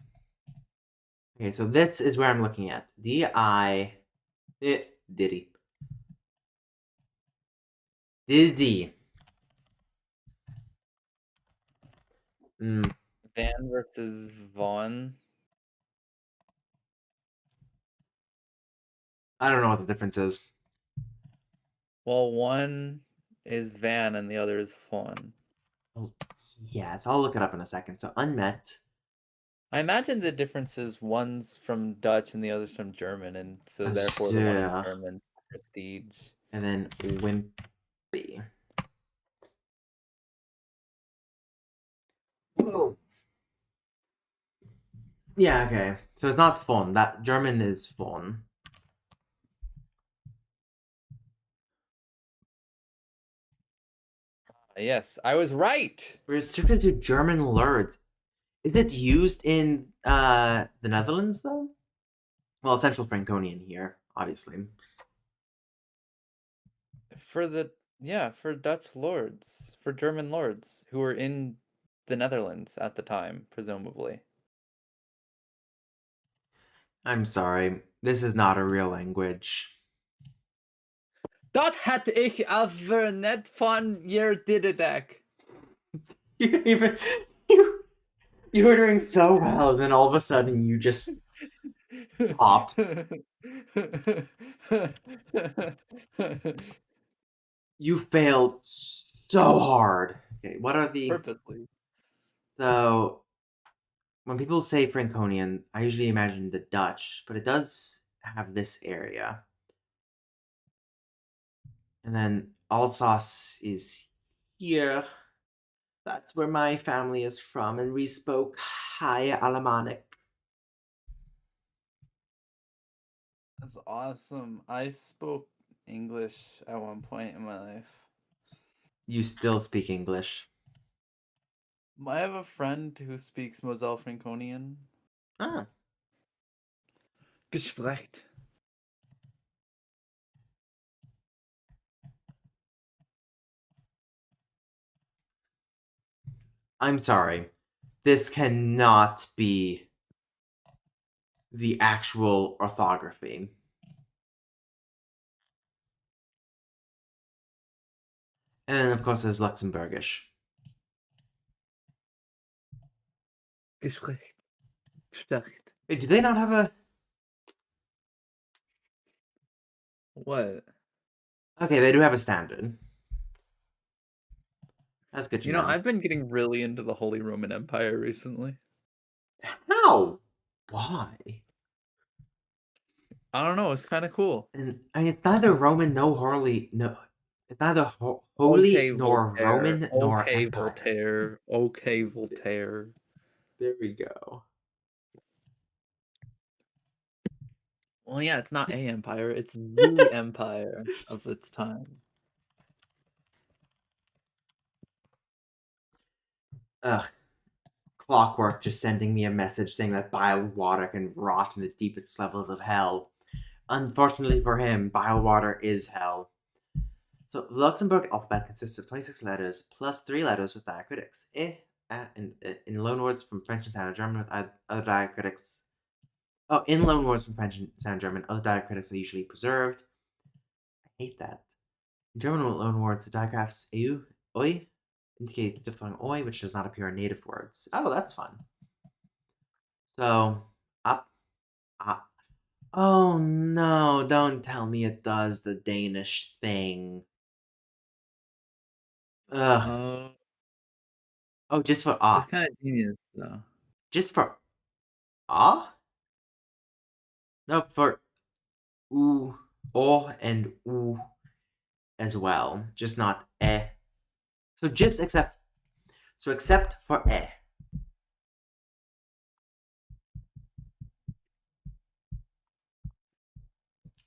Okay, so this is where I'm looking at. D-I... Diddy. Dizzy. Mm, Van versus Vaughn. I don't know what the difference is. Well, one is Van and the other is Fawn. Well, yes, I'll look it up in a second. So unmet. I imagine the difference is one's from Dutch and the other's from German, and so therefore the one in Yeah. German prestige. And then wimpy. Whoa. Yeah, okay. So it's not fun. That German is fun. Yes, I was right. Restricted to German words. Is it used in the Netherlands though? Well, it's Central Franconian here, obviously. For the yeah, for Dutch lords, for German lords who were in the Netherlands at the time, presumably. I'm sorry. This is not a real language. Dat had ik over net van je didedek. You even you you were doing so well, and then all of a sudden you just popped. You failed so hard. Okay, what are the Purposely. so when people say Franconian, I usually imagine the Dutch, but it does have this area. And then Alsace is here. That's where my family is from, and we spoke High Alemannic. That's awesome. I spoke English at one point in my life. You still speak English. I have a friend who speaks Moselle Franconian. Ah, Gesprecht. I'm sorry. This cannot be the actual orthography. And then, of course, there's Luxembourgish. Gesprecht. Gesprecht. Wait, do they not have a. What? Okay, they do have a standard. That's good to You know, know. I've been getting really into the Holy Roman Empire recently. How? Why? I don't know, it's kind of cool. And I mean, it's neither Roman nor holy. No, it's neither holy Okay, nor Voltaire. Roman nor Okay, empire. Voltaire. Okay, Voltaire. There we go. Well, yeah, it's not a empire, it's the empire of its time. Ugh. Clockwork just sending me a message saying that bile water can rot in the deepest levels of hell. Unfortunately for him, bile water is hell. So the Luxembourg alphabet consists of 26 letters plus 3 letters with diacritics. In loanwords from French and Standard German with other diacritics. Oh, in loanwords from French and Standard German, other diacritics are usually preserved. I hate that. In German loanwords, the digraphs eu, oi indicate the diphthong oi, which does not appear in native words. Oh, that's fun. So, up, up. Oh no, don't tell me it does the Danish thing. Ugh. Oh, Oh, just for it's ah. kinda genius, though. Just for ah? No, for ooh, oh, and ooh as well. Just not eh. So just except, so except for eh.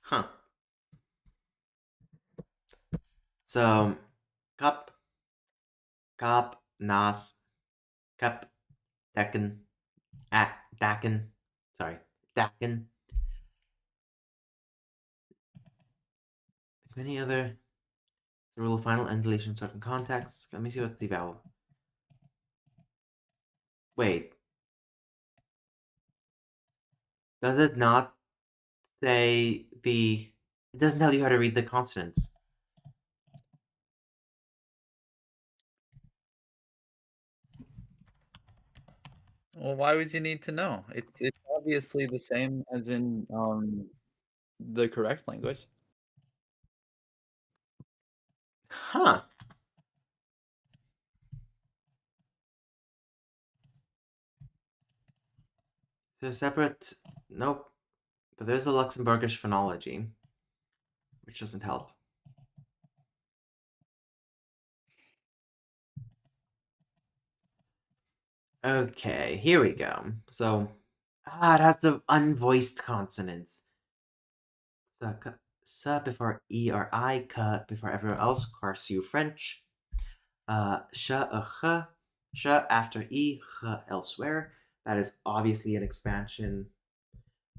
Huh. So, cup, cop, nas, cup, decken, dacken, sorry, dacken. Any other? The rule of final end deletion in certain contexts. Let me see what the vowel. Wait, does it not say the? It doesn't tell you how to read the consonants. Well, why would you need to know? It's obviously the same as in, the correct language. Huh. So separate. Nope. But there's a Luxembourgish phonology, which doesn't help. Okay, here we go. So, it has the unvoiced consonants. S before E or I, K before everyone else, Corsu French. Sh, ch, after E, ch elsewhere. That is obviously an expansion.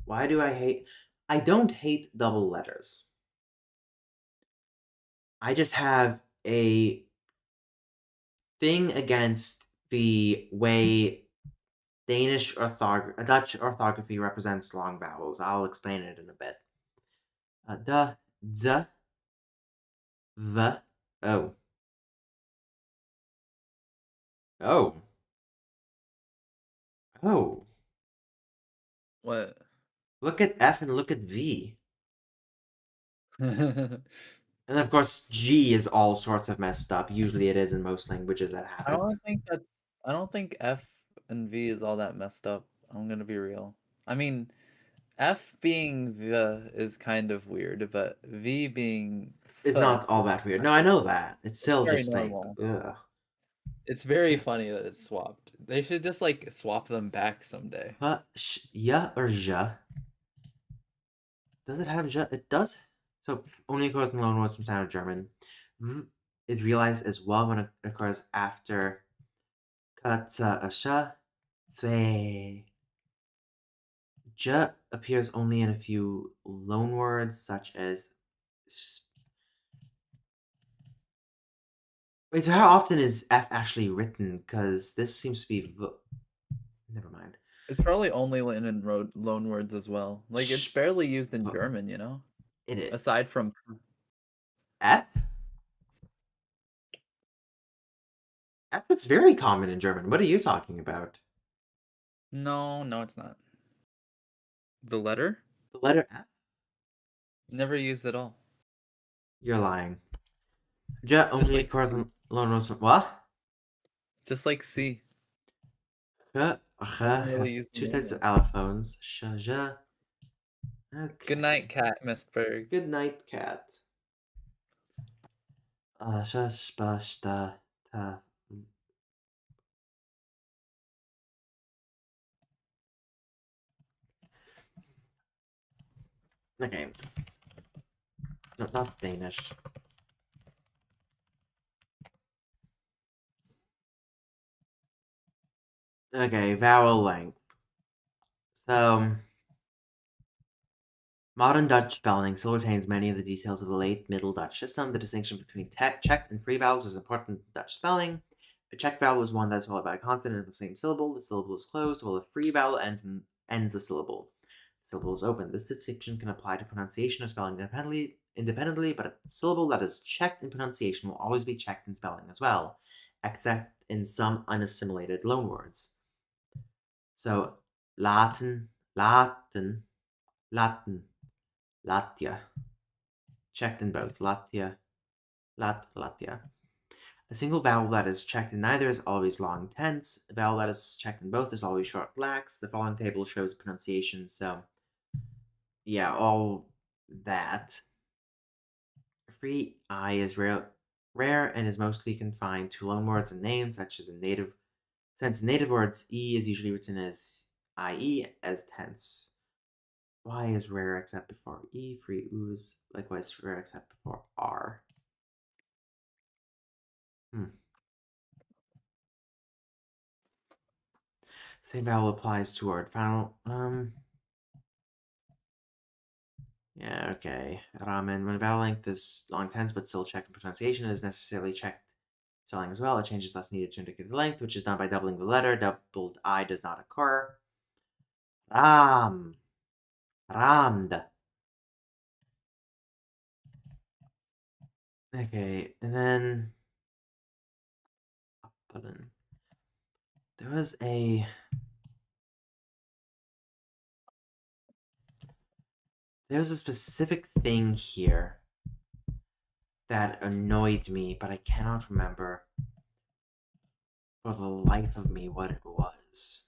Why do I hate? I don't hate double letters. I just have a thing against the way Dutch orthography represents long vowels. I'll explain it in a bit. D, z, v, o. Oh. Oh. What? Look at F and look at V. And of course, G is all sorts of messed up. Usually it is in most languages that have it. I don't think F and V is all that messed up. I'm gonna be real. I mean, F being the is kind of weird, but V being It's f not all that weird. No, I know that. It's it's still very just like, normal. ugh. It's very funny that it's swapped. They should just like swap them back someday. Ya or ja? Does it have ja? It does. So only occurs in loanwords from Standard German. Is realized as well when it occurs after katsa asha. Zwei. Ja appears only in a few loanwords such as. Wait, so how often is F actually written? Because this seems to be. Never mind. It's probably only in loan words as well. Like it's Sh- barely used in German, It is. aside from F? F is very common in German. What are you talking about? no, no, it's not. The letter The letter F? never used at all. You're lying. Ja Just only like occurs C. in loanwords. What? Just like C. Ch Only really have used in two loan types of words. allophones. Sh, ja. Good night, Okay. cat, Mistberg. Good night, cat. Sh, spa, sta, ta. Okay, no, not Danish. Okay, vowel length. So, modern Dutch spelling still retains many of the details of the late Middle Dutch system. The distinction between checked and free vowels is important in Dutch spelling. A checked vowel is one that is followed by a consonant in the same syllable. The syllable is closed, while a free vowel ends the syllable. The syllable is open. This distinction can apply to pronunciation or spelling independently, but a syllable that is checked in pronunciation will always be checked in spelling as well, except in some unassimilated loanwords. So, Latin, Latin, Latia. Checked in both. Latia, Latia. A single vowel that is checked in neither is always long tense. A vowel that is checked in both is always short lax. The following table shows pronunciation, so yeah, all that. Free I is rare and is mostly confined to loanwords and names, such as in native. Since in native words, E is usually written as IE as tense. Y is rare except before E. Free U is likewise rare except before R. Hmm. Same vowel applies to word final. Yeah, okay. Ramen. When vowel length is long tense but still checked in pronunciation, it is necessarily checked spelling as well. A change is thus needed to indicate the length, which is done by doubling the letter. Doubled I does not occur. Ram. Ramd. Okay, and then button. There was a specific thing here that annoyed me, but I cannot remember for the life of me what it was.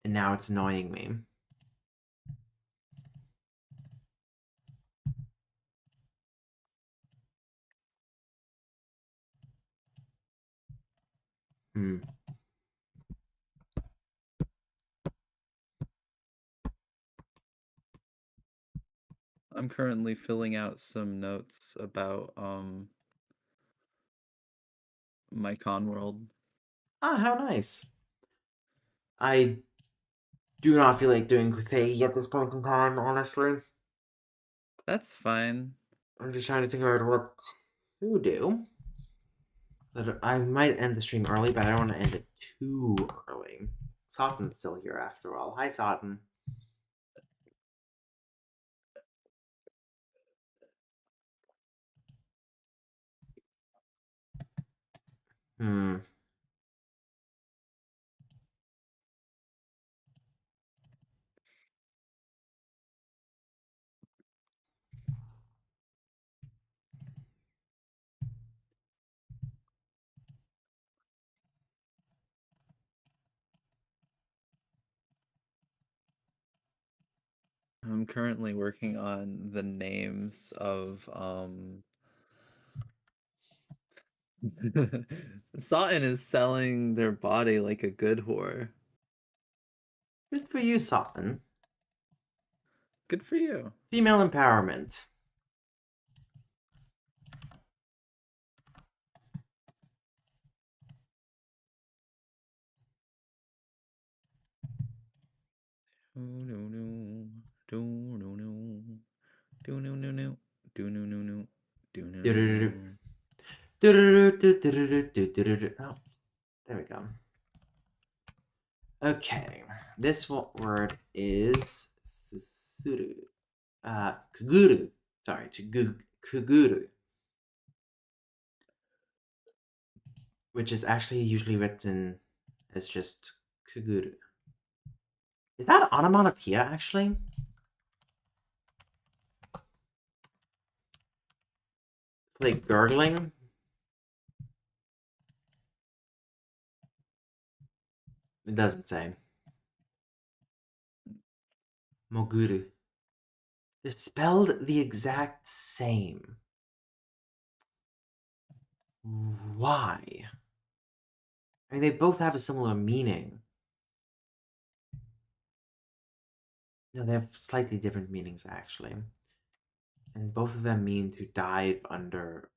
And now it's annoying me. Hmm. I'm currently filling out some notes about my con world. Ah, how nice. I do not feel like doing quick at this point in time, honestly. That's fine. I'm just trying to think about what to do. But I might end the stream early, but I don't want to end it too early. Sauten's still here after all. Hi, Sauten. Hmm. I'm currently working on the names of Sutton is selling their body like a good whore. Good for you, Sauten. Good for you. Female empowerment. Do no no do no no do no no no do no no no do no no Do-do-do-do. no. Do-do-do-do-do-do-do-do-do. Oh, there we go. Okay, this word is susuru. Kuguru. Sorry, kuguru, which is actually usually written as just kuguru. Is that onomatopoeia, actually? Like gurgling? It doesn't say. Moguru. They're spelled the exact same. Why? I mean, they both have a similar meaning. No, they have slightly different meanings, actually. And both of them mean to dive under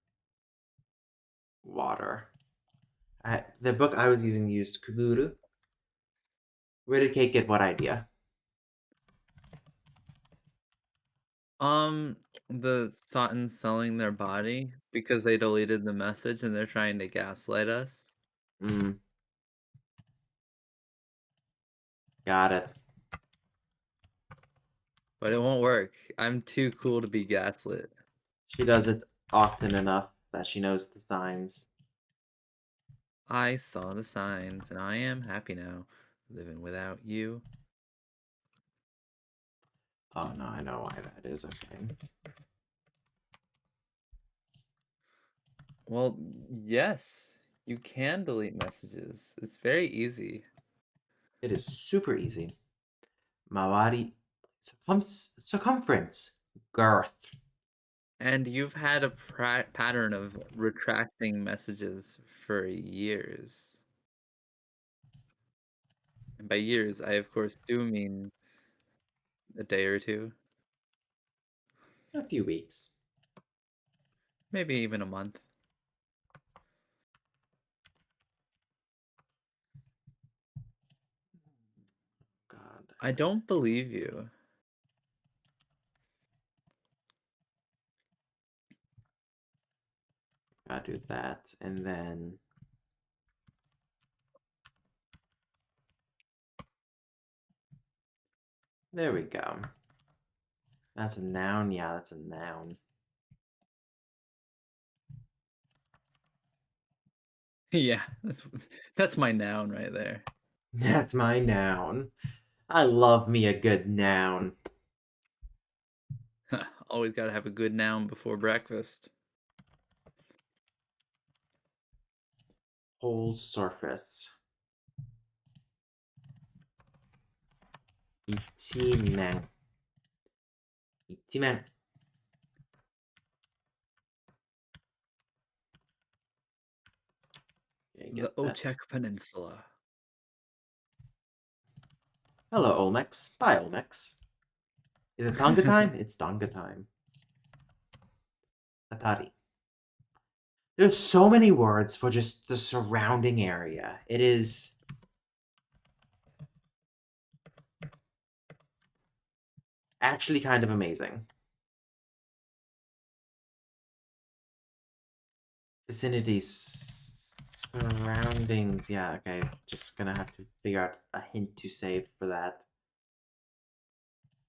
water. The book I was using used kuguru. Where did Kate get what idea? Um, the Sutton selling their body because they deleted the message and they're trying to gaslight us, Mm, got it. but it won't work. I'm too cool to be gaslit. She does it often enough that she knows the signs. I saw the signs and I am happy now, living without you. Oh no, I know why that is. Okay. Well, yes, you can delete messages. It's very easy. It is super easy. Mawari, circumference, girth. And you've had a pattern of retracting messages for years. And by years, I of course do mean a day or two, A few weeks. maybe even a month. God, I don't believe you. gotta do that, and then there we go. That's a noun. Yeah, that's a noun. Yeah, that's my noun right there. That's my noun. I love me a good noun. Always got to have a good noun before breakfast. Whole surface. Itimen. Itimen. Okay, The get that. Ochek Peninsula. Hello, Olmex. Bye, Olmex. Is it Tonga time? It's Tonga time. Atari. There's so many words for just the surrounding area. It is actually kind of amazing. Vicinities, surroundings. Yeah, okay. Just gonna have to figure out a hint to save for that.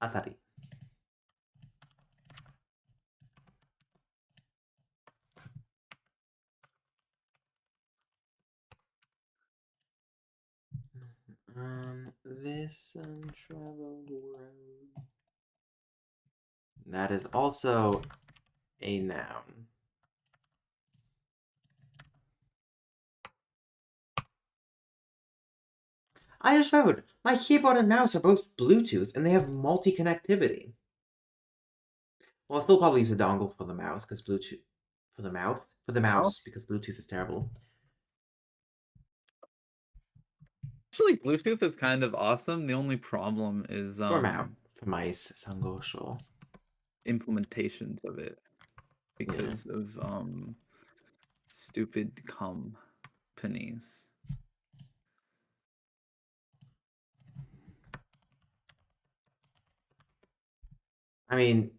Atari. This untraveled road. That is also a noun. I just remembered, my keyboard and mouse are both Bluetooth and they have multi-connectivity. Well, I'll still probably use a dongle for the mouse because Bluetooth for the Oh, mouse because Bluetooth is terrible. actually, Bluetooth is kind of awesome. The only problem is For mice, sangosho. implementations of it Yeah. because of stupid companies. I mean,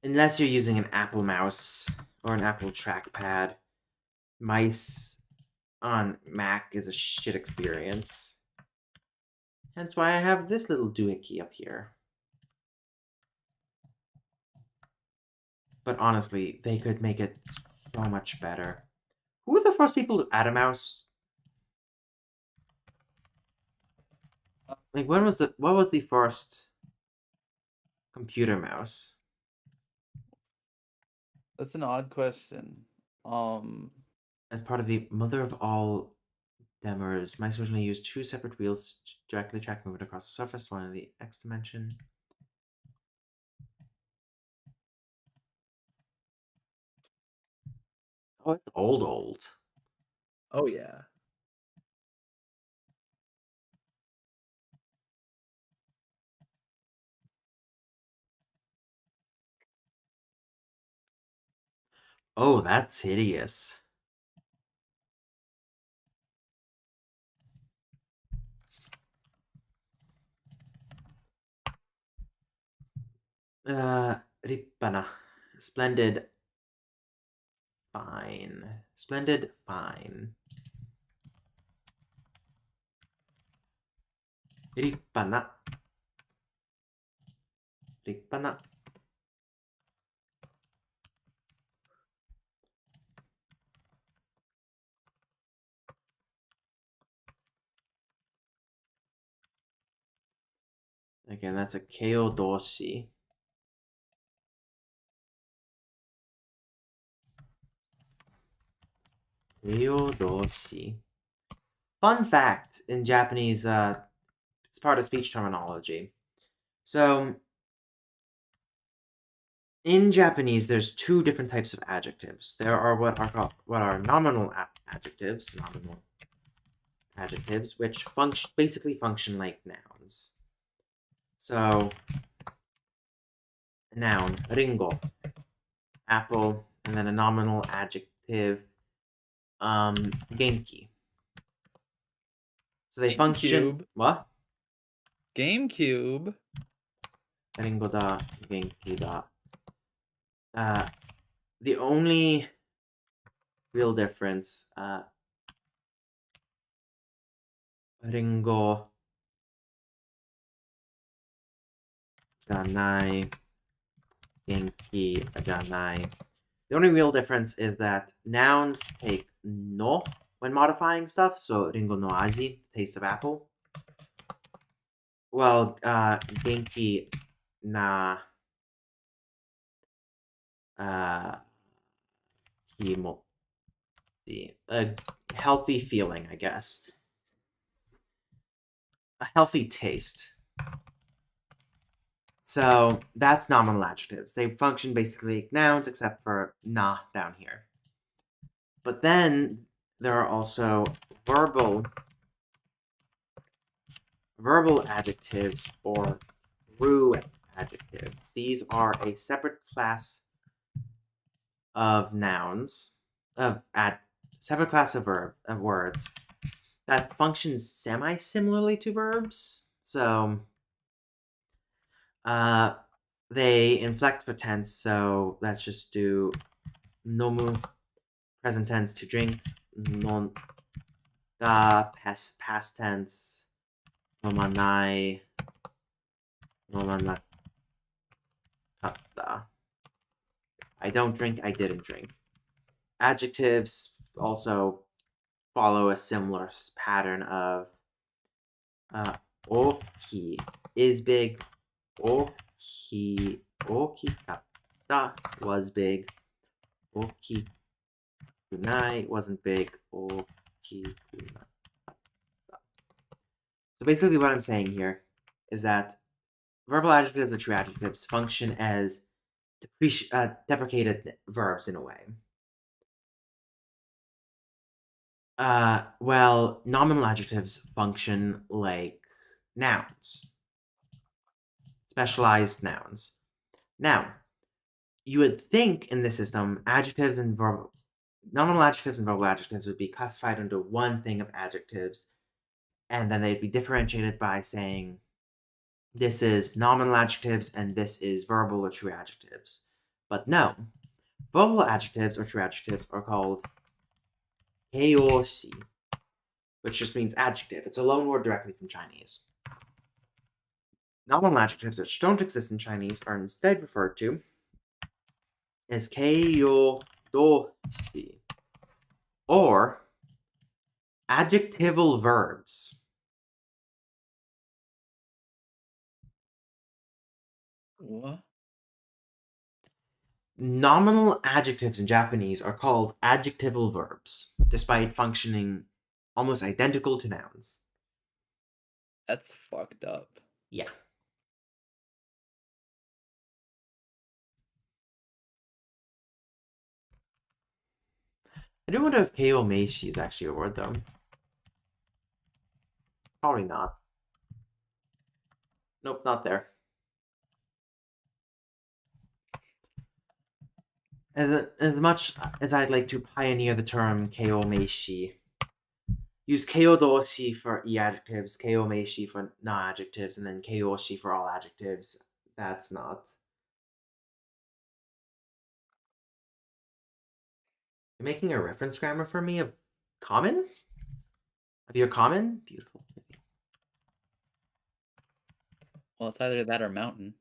unless you're using an Apple mouse or an Apple trackpad, mice on Mac is a shit experience. Hence why I have this little doohickey up here. But honestly, they could make it so much better. Who were the first people to add a mouse? Like, what was the first computer mouse? That's an odd question. Um, As part of the mother of all demos, mice originally used two separate wheels to directly track movement across the surface, one in the X dimension. Oh, it's old, old. Oh yeah. Oh, that's hideous. Rippana. Splendid, fine. Splendid, fine. Rippana. Rippana. Again, that's a Kyodoshi. Kyodoshi. Fun fact in Japanese, it's part of speech terminology. So, in Japanese, there's two different types of adjectives. There are what are nominal adjectives, which basically function like nouns. So, a noun, ringo, apple, and then a nominal adjective, genki. So they function GameCube. what? GameCube. Ringo da, genki da. Uh, the only real difference, ringo janai, genki janai. The only real difference is that nouns take no when modifying stuff, so ringo no aji, taste of apple. Well, genki na kimo, a healthy feeling, I guess. A healthy taste. So that's nominal adjectives. They function basically like nouns except for na down here. But then there are also verbal adjectives or true adjectives. These are a separate class of nouns, separate class of words that function semi-similarly to verbs. So they inflect for tense, so let's just do nomu, present tense to drink, non da, past tense, nomanai, nomanakatta. I don't drink, I didn't drink. Adjectives also follow a similar pattern of oki is big, okikatta was big, okikunai wasn't big, okikunai. So basically what I'm saying here is that verbal adjectives or true adjectives function as deprecated verbs in a way. Well, nominal adjectives function like nouns, specialized nouns. Now, you would think in this system, nominal adjectives and verbal adjectives would be classified into one thing of adjectives, and then they'd be differentiated by saying this is nominal adjectives and this is verbal or true adjectives. But no, verbal adjectives or true adjectives are called keiyoshi, which just means adjective. It's a loan word directly from Chinese. Nominal adjectives which don't exist in Chinese are instead referred to as keiyodoshi, or adjectival verbs. What? Nominal adjectives in Japanese are called adjectival verbs, despite functioning almost identical to nouns. That's fucked up. Yeah. I do wonder if KO Meishi is actually a word, though. Probably not. Nope, not there. As much as I'd like to pioneer the term KO Meishi, use KO Doshi for E adjectives, KO Meishi for non adjectives, and then Kyoshi for all adjectives. That's not. You're making a reference grammar for me of common? Of your common? Beautiful. Well, it's either that or mountain.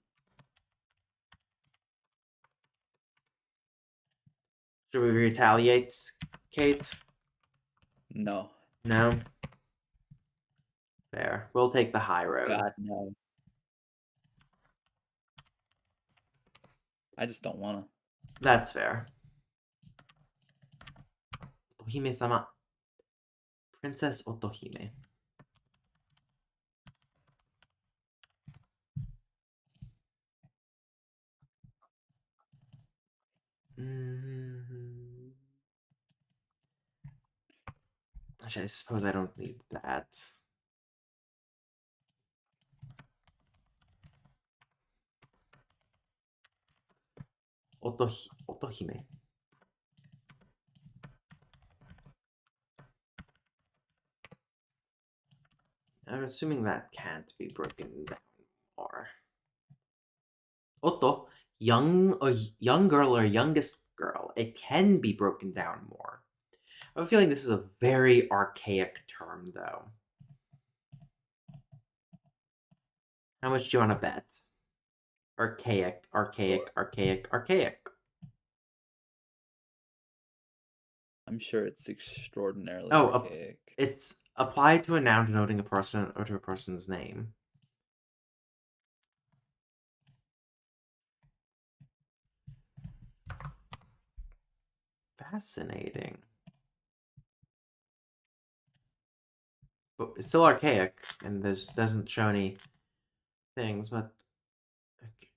Should we retaliate, Kate? No. No? Fair. We'll take the high road. God, no. I just don't wanna. That's fair. Otohime-sama. Princess Otohime. Mm-hmm. Actually, I suppose I don't need that. Otohime. I'm assuming that can't be broken down more. Oto, young girl or youngest girl. It can be broken down more. I have a feeling this is a very archaic term, though. How much do you want to bet? Archaic, archaic, archaic, archaic. I'm sure it's extraordinarily Oh, archaic. it's applied to a noun denoting a person or to a person's name. Fascinating. But it's still archaic, and this doesn't show any things, but okay.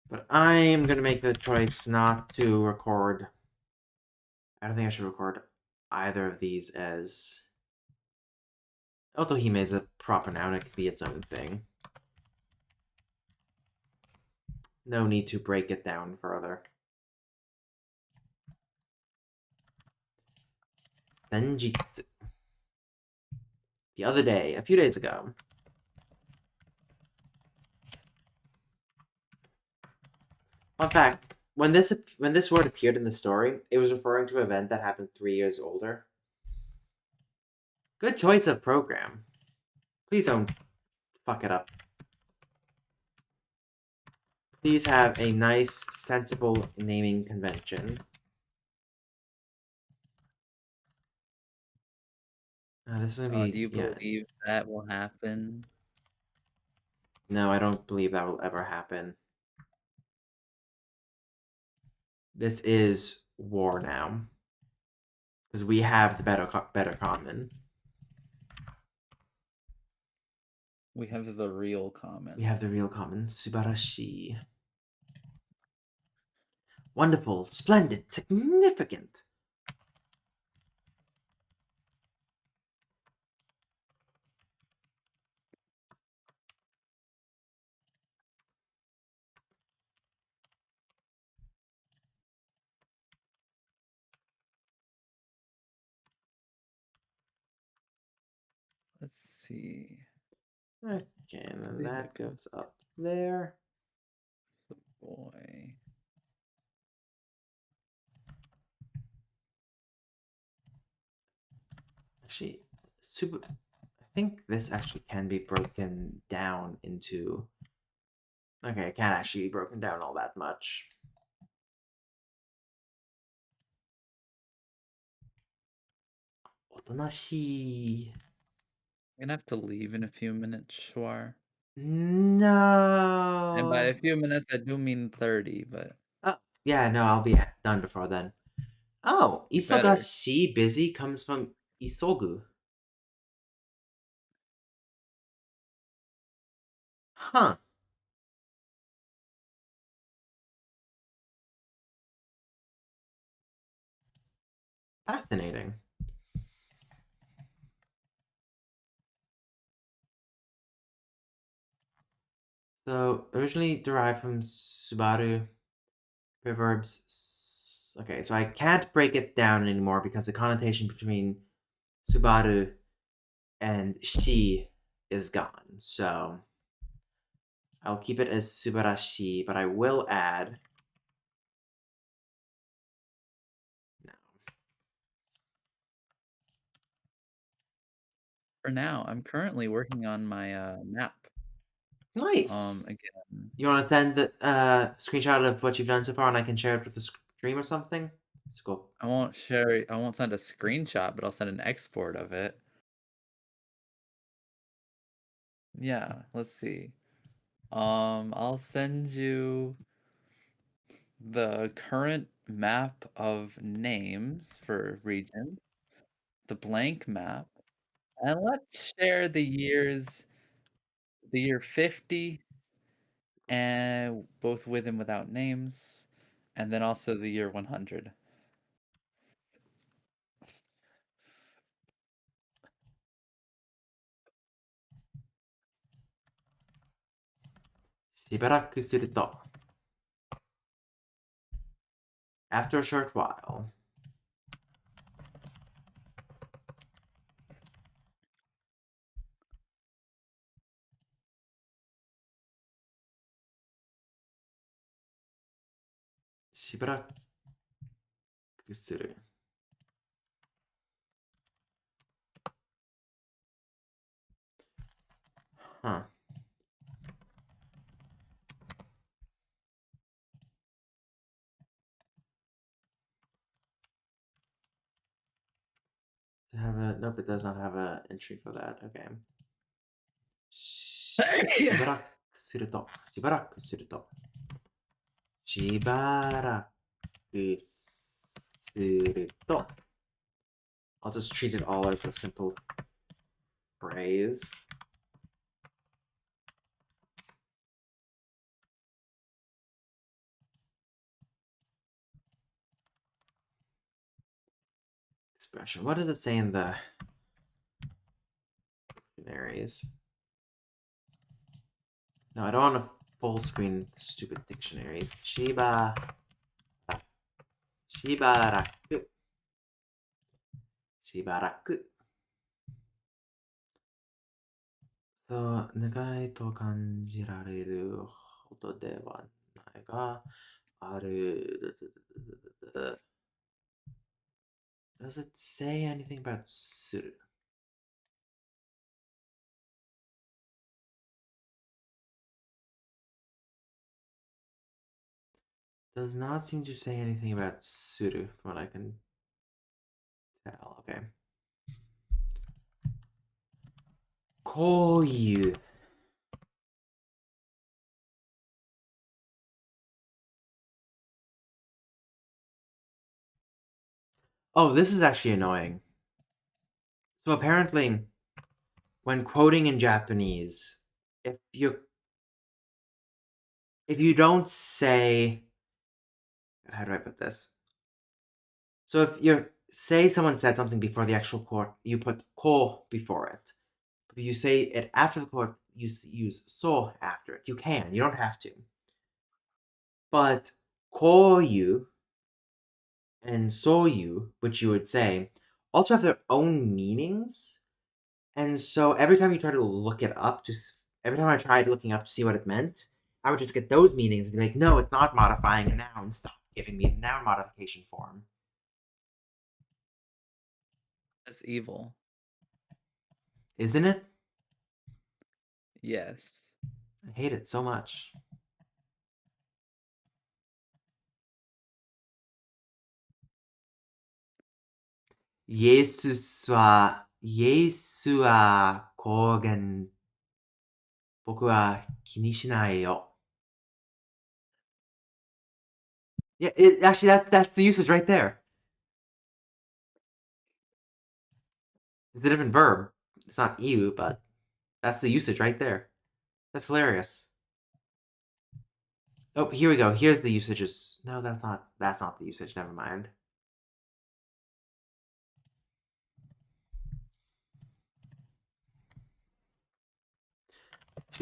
But I'm gonna make the choice not to record. I don't think I should record either of these as Otohime is a proper noun, it could be its own thing. No need to break it down further. Senjitsu. The other day, a few days ago. Fun fact: when this word appeared in the story, it was referring to an event that happened 3 years older. Good choice of program. Please don't fuck it up. Please have a nice, sensible naming convention. This is gonna Do be you yeah. believe that will happen? No, I don't believe that will ever happen. This is war now because we have the better common. We have the real We common. have the real common. Subarashi. Wonderful, splendid, significant. Let's see. Okay, and I then believe that it goes goes up there. the boy. Actually, super. I think this actually can be broken down into. Okay, it can't actually be broken down all that much. Otonashi. I'm gonna have to leave in a few minutes, Schwar. And by No. a few minutes, I do mean 30, but Oh, yeah, no, I'll be done before then. Oh, you better. isogashi busy comes from isogu. Huh. Fascinating. So originally derived from Subaru proverbs. Okay, so I can't break it down anymore because the connotation between Subaru and shi is gone. So I'll keep it as Subarashi, but I will add. No. For now, I'm currently working on my map. Nice. Again, You want to send the screenshot of what you've done so far, and I can share it with the stream or something? It's cool. I won't send a screenshot, but I'll send an export of it. Yeah, let's see. I'll send you the current map of names for regions, the blank map, and let's share the year 50 and both with and without names, and then also the year 100. Shibaraku after a short while. Shibaraku Huh. To have a nope, it does not have an entry for that. Okay. Shibaraku I'll just treat it all as a simple phrase. Expression. What does it say in the dictionaries? No, I don't want to full screen stupid dictionaries. Shibaraku. Shibaraku. そう、願いと感じられるほどではないが、ある。Does it say anything about suru? Does not seem to say anything about suru, from what I can tell. Okay. こういう。Oh, this is actually annoying. So apparently, when quoting in Japanese, if you if you don't say, how do I put this? So if you say someone said something before the actual quote, you put ko before it. But if you say it after the quote, you use so after it. You can. You don't have to. But koyu and soyu, which you would say, also have their own meanings. And so every time you try to look it up, every time I tried looking up to see what it meant, I would just get those meanings and be like, no, it's not modifying a noun. Stop giving me the noun modification form. That's evil. Isn't it? Yes. I hate it so much. 예수は高原、僕は気にしないよ. Yeah, actually that's the usage right there. It's a different verb. It's not you, but that's the usage right there. That's hilarious. Oh, here we go. Here's the usages. No, that's not the usage. Never mind.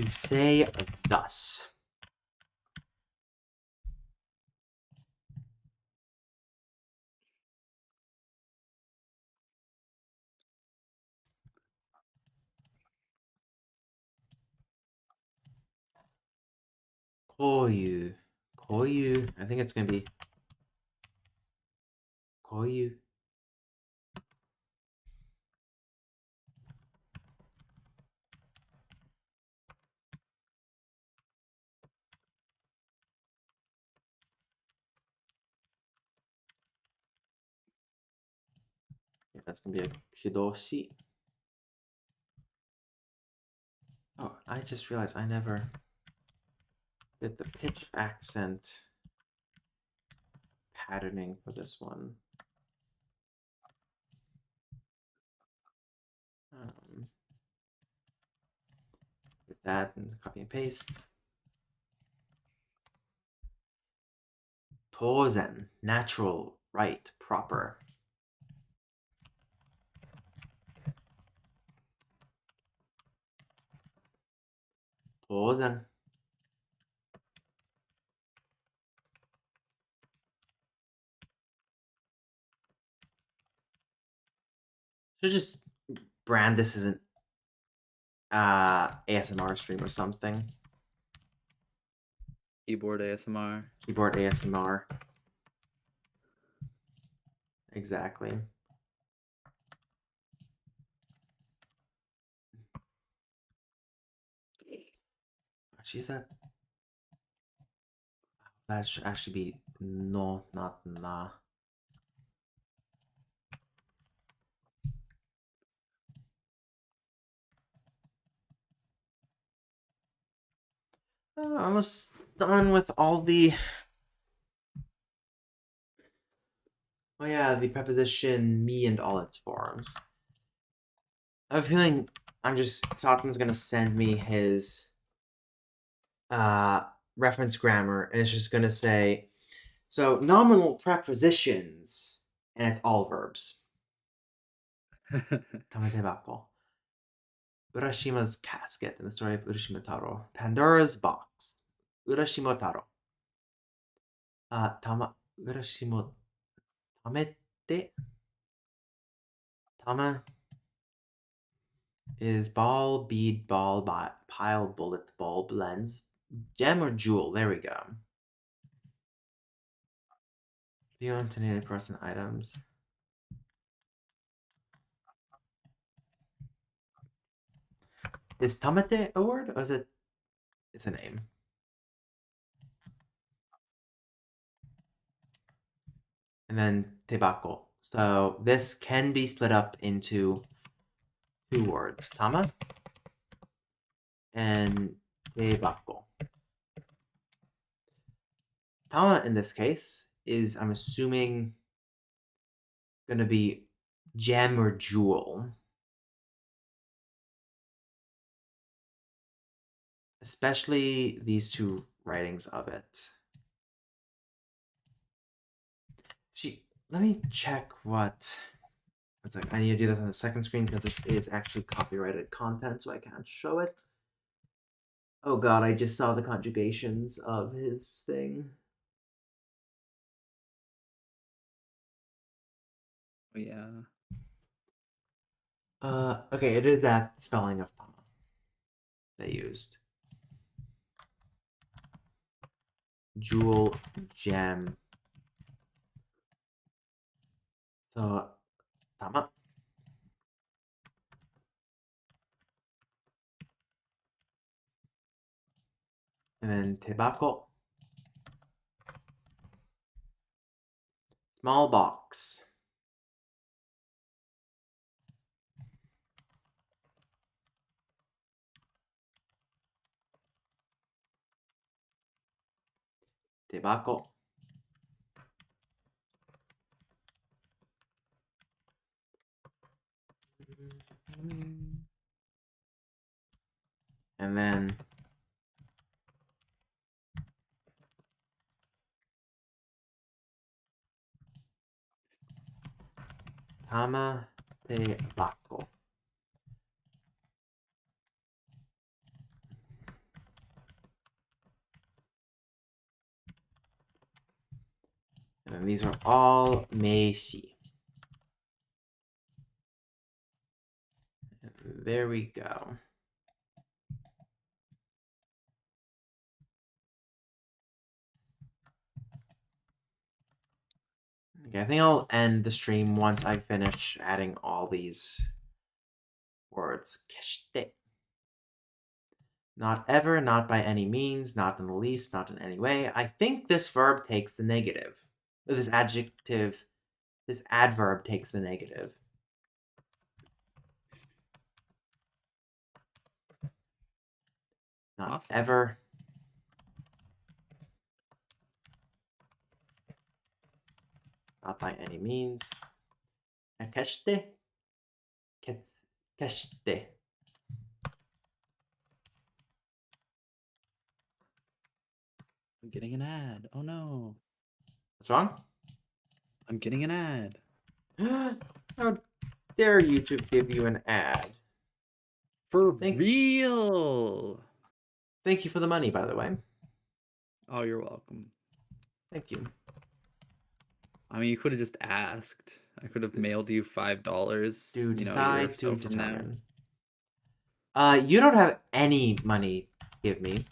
to say thus. Koyu. Koyu. I think it's gonna be Koyu. Yeah, that's gonna be a kidoshi. Oh, I just realized I never did the pitch accent patterning for this one. Get that and copy and paste. Tozen, natural, right, proper. Tozen. Should just brand this as an ASMR stream or something. Keyboard ASMR. Keyboard ASMR. Exactly. Actually, that should actually be no, not na. Almost done with all the. Oh yeah, the preposition me and all its forms. I have a feeling Satan's gonna send me his uh reference grammar, and it's just gonna say, so nominal prepositions, and it's all verbs. Tamete bako. Urashima's casket in the story of Urashima Taro. Pandora's box. Urashima Taro. Urashimo tamete. Tama is ball, bead, ball, pile, bullet, bulb, lens, gem or jewel. There we go. Beyond to person items. Is tamete a word or is it? It's a name. And then tebako. So this can be split up into two words, tama and tebako. Tama in this case is, I'm assuming, going to be gem or jewel. Especially these two writings of it. Let me check what. It's like I need to do this on the second screen because this is actually copyrighted content, so I can't show it. Oh god, I just saw the conjugations of his thing. Oh, yeah. Okay, it is that spelling of Tama they used. Jewel, gem. So, Tama. And then Tebako. Small box. Tebako. And then Tama Tebako. then these are all meisi. There we go. Okay, I think I'll end the stream once I finish adding all these words. Keshite. Not ever, not by any means, not in the least, not in any way. I think this verb takes the negative. Or this adjective, this adverb takes the negative. Not Possibly. ever. Not by any means. Keshite. Keshite. I'm getting an ad. Oh no. What's wrong? I'm getting an ad. How dare YouTube give you an ad? For Thank real. Thank you for the money, by the way. Oh, you're welcome. Thank you. I mean, you could have just asked. I could have mailed you $5, Do a year or decide to so from now. determine. You don't have any money to give me.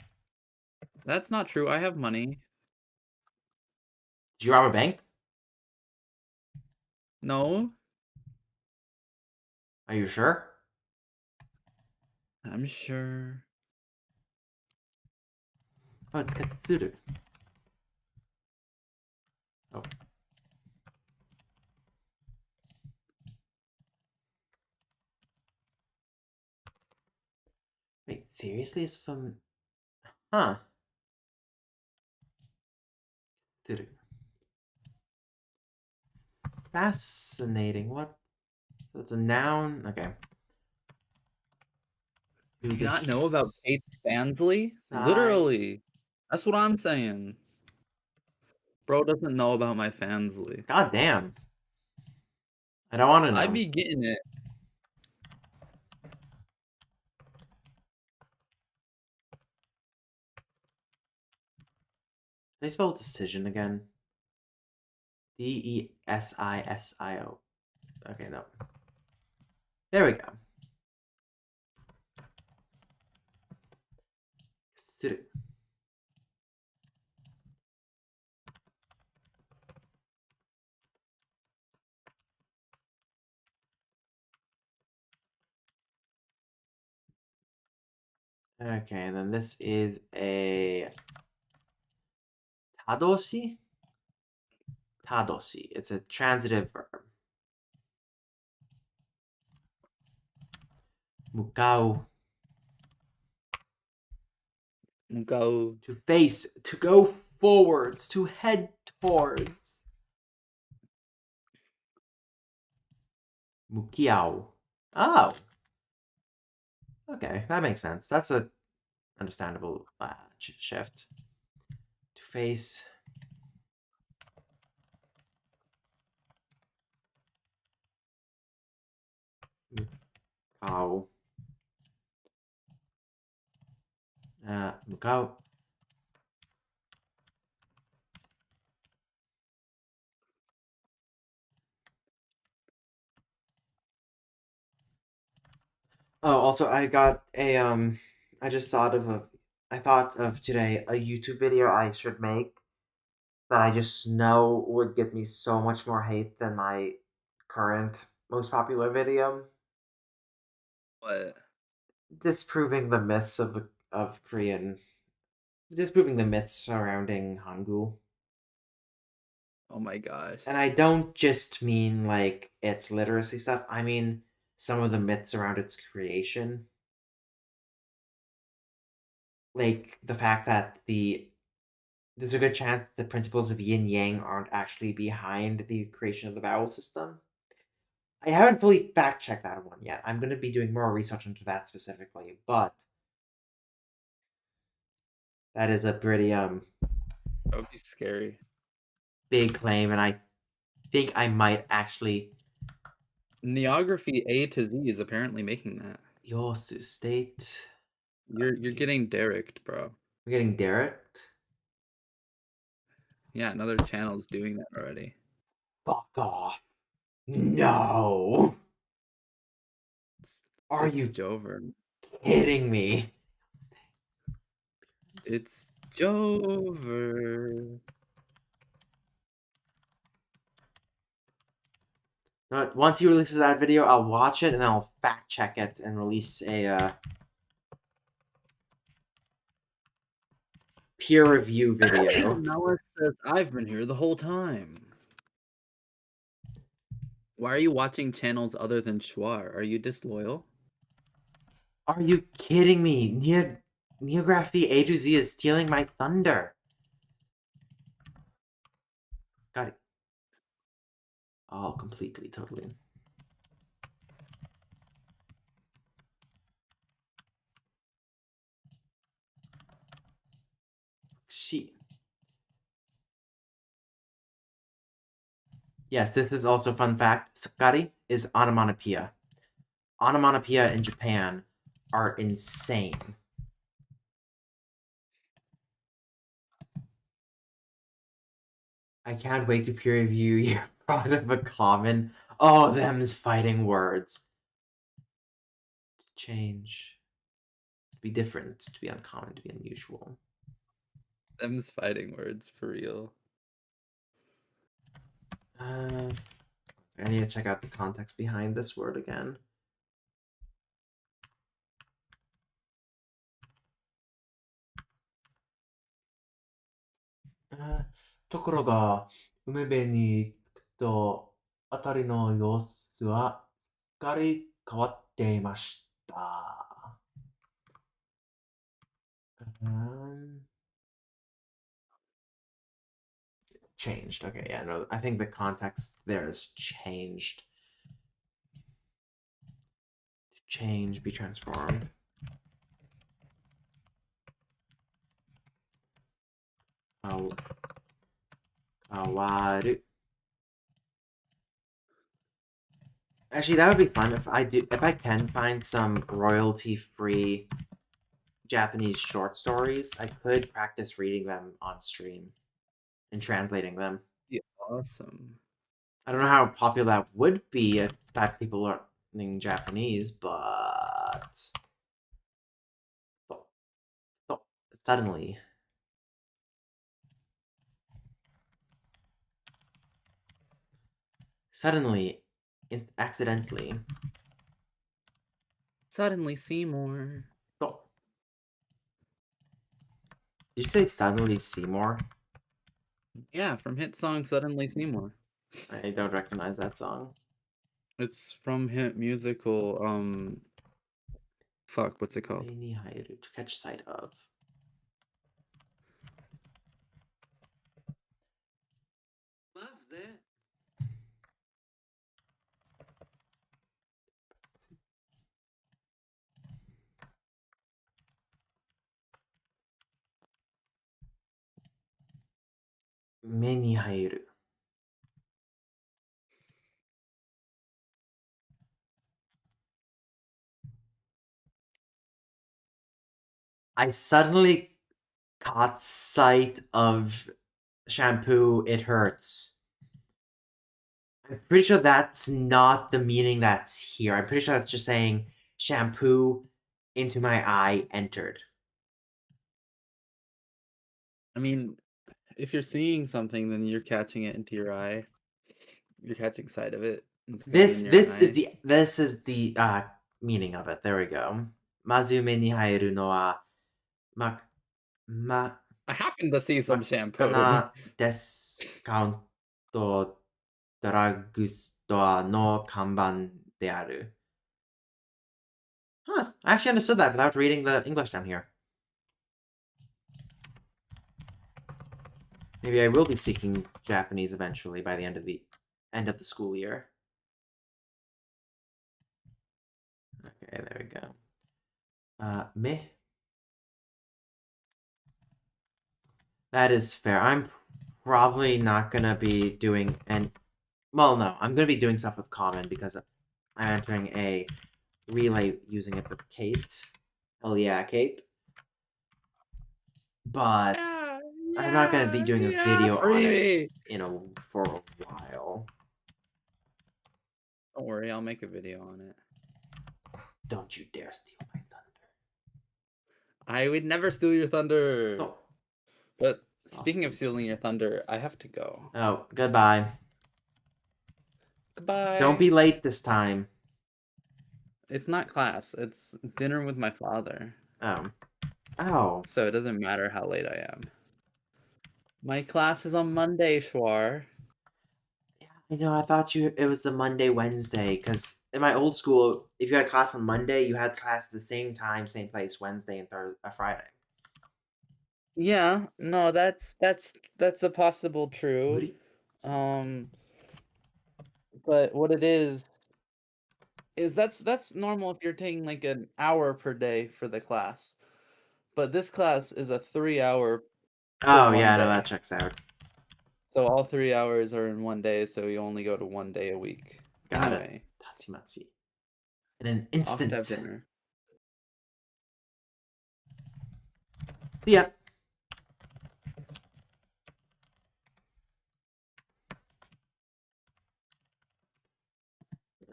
That's not true. I have money. Did you rob a bank? No, Are you sure? I'm sure. Oh, it's Katsuru. Oh. Wait, seriously? It's from... Huh. Katsuru. Fascinating. What? So it's a noun? Okay. Do To you not know about Kate Bansley? decide... Literally. That's what I'm saying. Bro doesn't know about my Fansly. God damn. I don't want to I know. be getting it. They spell decision again. Desisio. Okay, no. There we go. Katsuru. Okay, and then this is a tadoshi. Tadoshi. It's a transitive verb. Mukau. Go. To face. To go forwards. To head towards. Mukiao. Oh. Okay, that makes sense. That's a understandable shift. To face. Mukau. Mukau. Oh, also I got a I just thought of a I thought of today a YouTube video I should make that I just know would get me so much more hate than my current most popular video, What? disproving the myths of Korean, disproving the myths surrounding Hangul. Oh my And gosh. I don't just mean like its literacy stuff. I mean some of the myths around its creation, like the fact that there's a good chance the principles of yin yang aren't actually behind the creation of the vowel system. I haven't fully fact checked that one yet. I'm going to be doing more research into that specifically, but that is a pretty That would be scary. big claim, and I think I might actually Neography A to Z is apparently making that. Yosu State. You're getting derricked, bro. We're getting Derek. Yeah, another channel's doing that already. Fuck off. No. It's Are it's you Jover. kidding me? It's Jover. Once he releases that video, I'll watch it and then I'll fact check it and release a peer review video. Noah says, I've been here the whole time. Why are you watching channels other than Schwar? Are you disloyal? Are you kidding me? Neography A to Z is stealing my thunder. Got it. Oh, completely, totally. She. Yes, this is also a fun fact. Sakari is onomatopoeia. Onomatopoeia in Japan are insane. I can't wait to peer review your product of a common. Oh, them's fighting words. To change. To be different. To be uncommon. To be unusual. Them's fighting words, for real. I need to check out the context behind this word again.ところが、梅辺に着くと、辺りの様子はすっかり変わっていました。Changed. Okay, yeah, no, I think the context there is changed. Change, be transformed. Kawaru. Actually, that would be fun if I can find some royalty-free Japanese short stories. I could practice reading them on stream and translating them. Yeah, awesome. I don't know how popular that would be if that people are learning Japanese, but suddenly, accidentally. Suddenly Seymour. Did you say suddenly Seymour? Yeah, from hit song Suddenly Seymour. I don't recognize that song. It's from hit musical, fuck, what's it called? To catch sight of. Love that. I suddenly caught sight of shampoo. It hurts. I'm pretty sure that's not the meaning that's here. I'm pretty sure that's just saying shampoo into my eye entered. I mean, if you're seeing something, then you're catching it into your eye. You're catching sight of it. It's going This in your this is eye. the meaning of it. There we go. Mazume ni haeru no wa ma ma I happen to see some shampoo. マッカナディスカウントドラッグストアの看板である。Huh, I actually understood that without reading the English down here. Maybe I will be speaking Japanese eventually by the end of the school year. Okay, there we go. Me. That is fair. I'm probably not gonna be doing well, no, I'm gonna be doing stuff with Common because I'm entering a relay using it with Kate. Hell yeah, Kate. But Yeah, I'm not gonna be Yeah, doing a yeah, video on it, free. for a while. Don't worry, I'll make a video on it. Don't you dare steal my thunder. I would never steal your thunder. So But speaking of softly stealing your turn. thunder, I have to go. Oh, goodbye. Don't Goodbye. be late this time. It's not class, it's dinner with my father. Oh. Oh. So it doesn't matter how late I am. My class is on Monday, Schwar. Yeah, I thought it was the Monday, Wednesday, because in my old school, if you had class on Monday, you had class at the same time, same place, Wednesday and Friday. Yeah, no, that's a possible true. Woody? Um, but what it is that's normal if you're taking like an hour per day for the class. But this class is a 3 hour per Oh, one yeah, no, that day. checks out. So all 3 hours are in one day, so you only go to one day a week. Got it. Anyway, Tatsimatsi. In an off to have instant. dinner. See ya.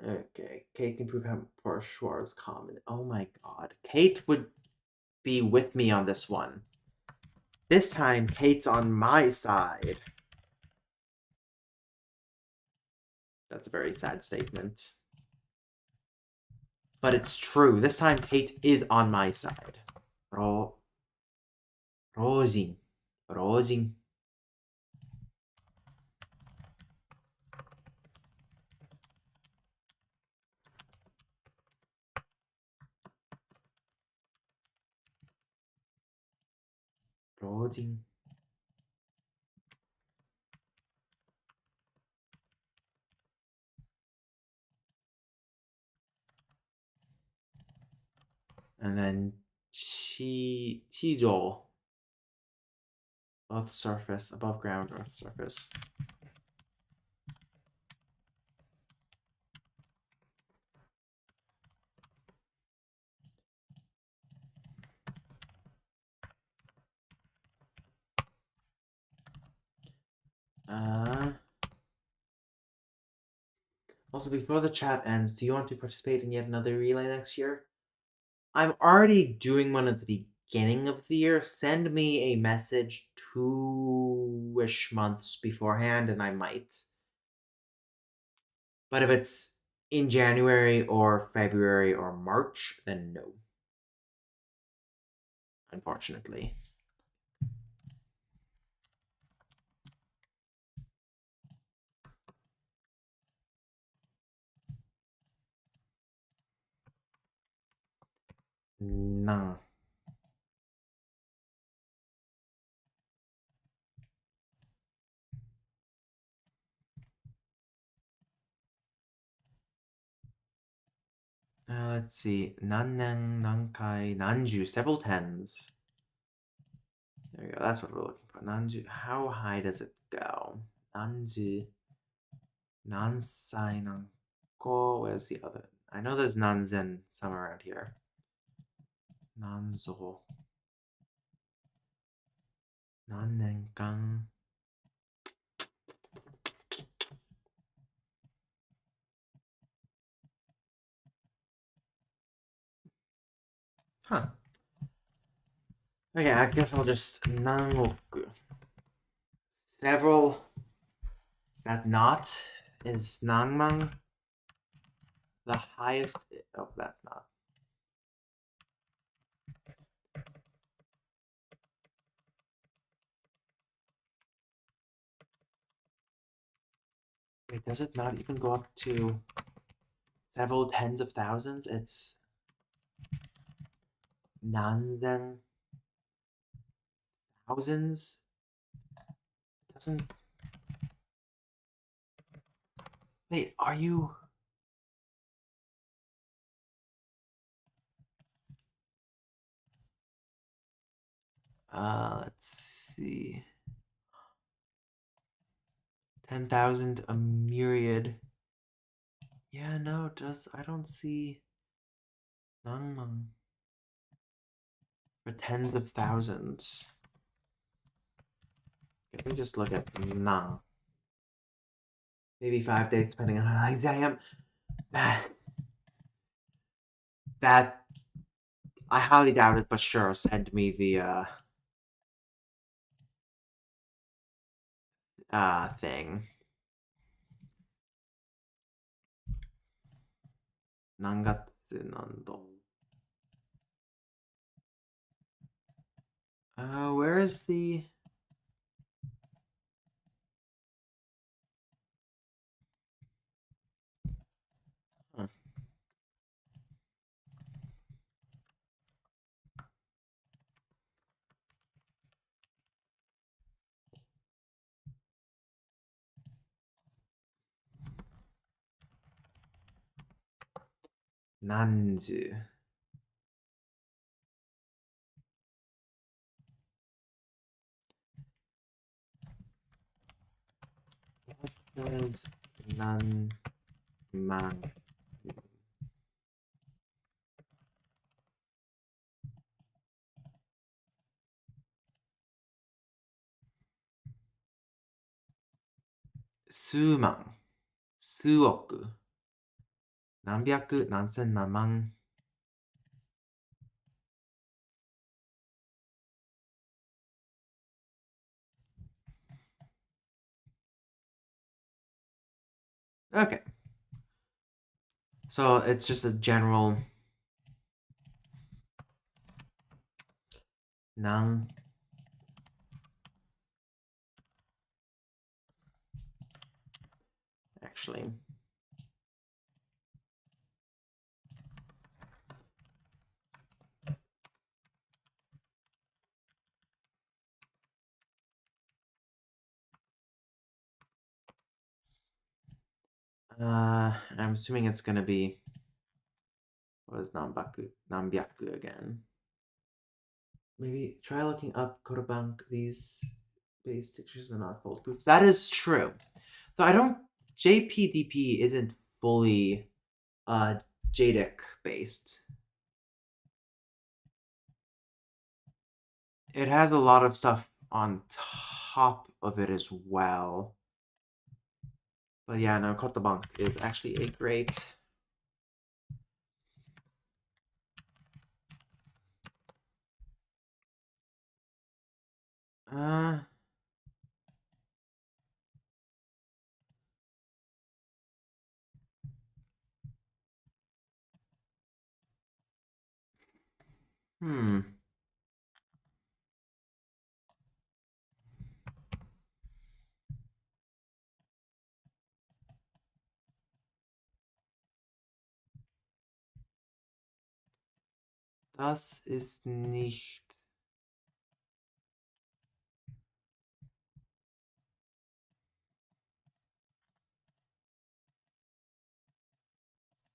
Okay, Kate can prove how poor Schwarz is common. Oh my god. Kate would be with me on this one. This time, Kate's on my side. That's a very sad statement. But it's true. This time, Kate is on my side. Ro Rosin. Rosin. Rosin. And then Chijo. Earth surface. Above ground, Earth surface. Also, before the chat ends, do you want to participate in yet another relay next year? I'm already doing one at the beginning of the year. Send me a message 2-ish months beforehand, and I might. But if it's in January or February or March, then no. Unfortunately. No. Let's see. Nannen, Nankai, Nanju, several tens. There you go. That's what we're looking for. Nanju. How high does it go? Nanju. Nansai, Nanko. Where's the other? I know there's Nanzen somewhere around here. Nanzo. Nannenkan. Huh. Okay, I guess I'll just Nangoku. Several. Is that not? Is Nangmang the highest? Oh, that's not. Wait, does it not even go up to several tens of thousands? It's Nanzen thousands. Doesn't. Wait, are you? Let's see. 10,000 a myriad. Yeah, no, it does. I don't see Nangmang for tens of thousands. Let me just look at nang. Maybe 5 days, depending on how lazy I am. That I highly doubt it, but sure, send me the thing. Nangatsu nando. Where is the huh. Nanju. What is nan man? 수만, 수억, 남백, 난센, 남만. Okay. So it's just a general nang. Actually. I'm assuming it's gonna be what is nambaku? Nambyaku again. Maybe try looking up Kotobank. These base pictures are not foolproof. That is true. Though I don't JPDP isn't fully JDIC based. It has a lot of stuff on top of it as well. But yeah, no, Kotobank is actually a great uh hmm. Das ist nicht.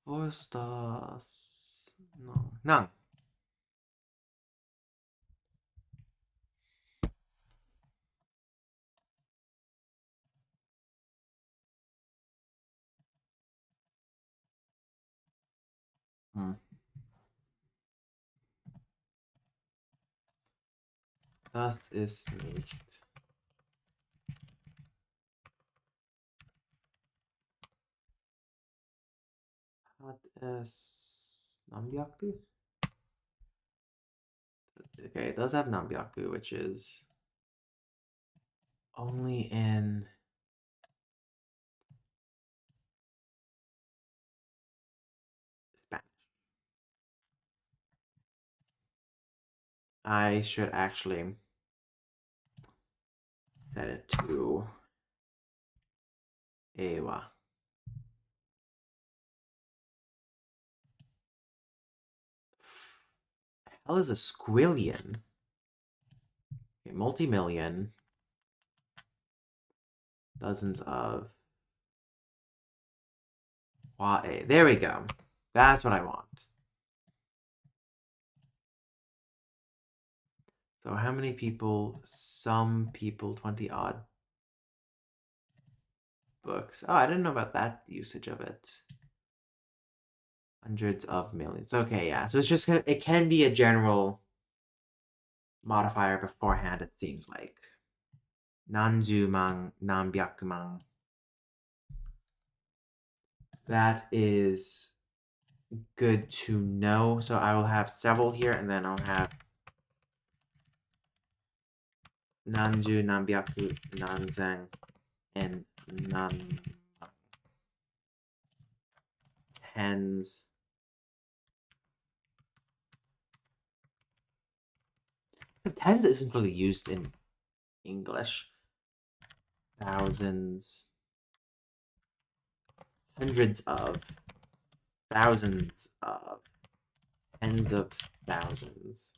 Wo ist das? No. Nein. Hm. Das ist nicht. Hat es Namyaku? Okay, it does have Namyaku, which is only in Spanish. I should actually set it to Ewa. Hell is a squillion? Okay, multi-million. Dozens of YA. There we go. That's what I want. So how many people? Some people, 20 odd books. Oh, I didn't know about that usage of it. Hundreds of millions. Okay, yeah. So it's just it can be a general modifier beforehand, it seems like. nanjuman, nanbyakuman. That is good to know. So I will have several here, and then I'll have nanju, nanbyaku, nanzen, and nan tens. The tens isn't really used in English. Thousands, hundreds of, thousands of, tens of thousands.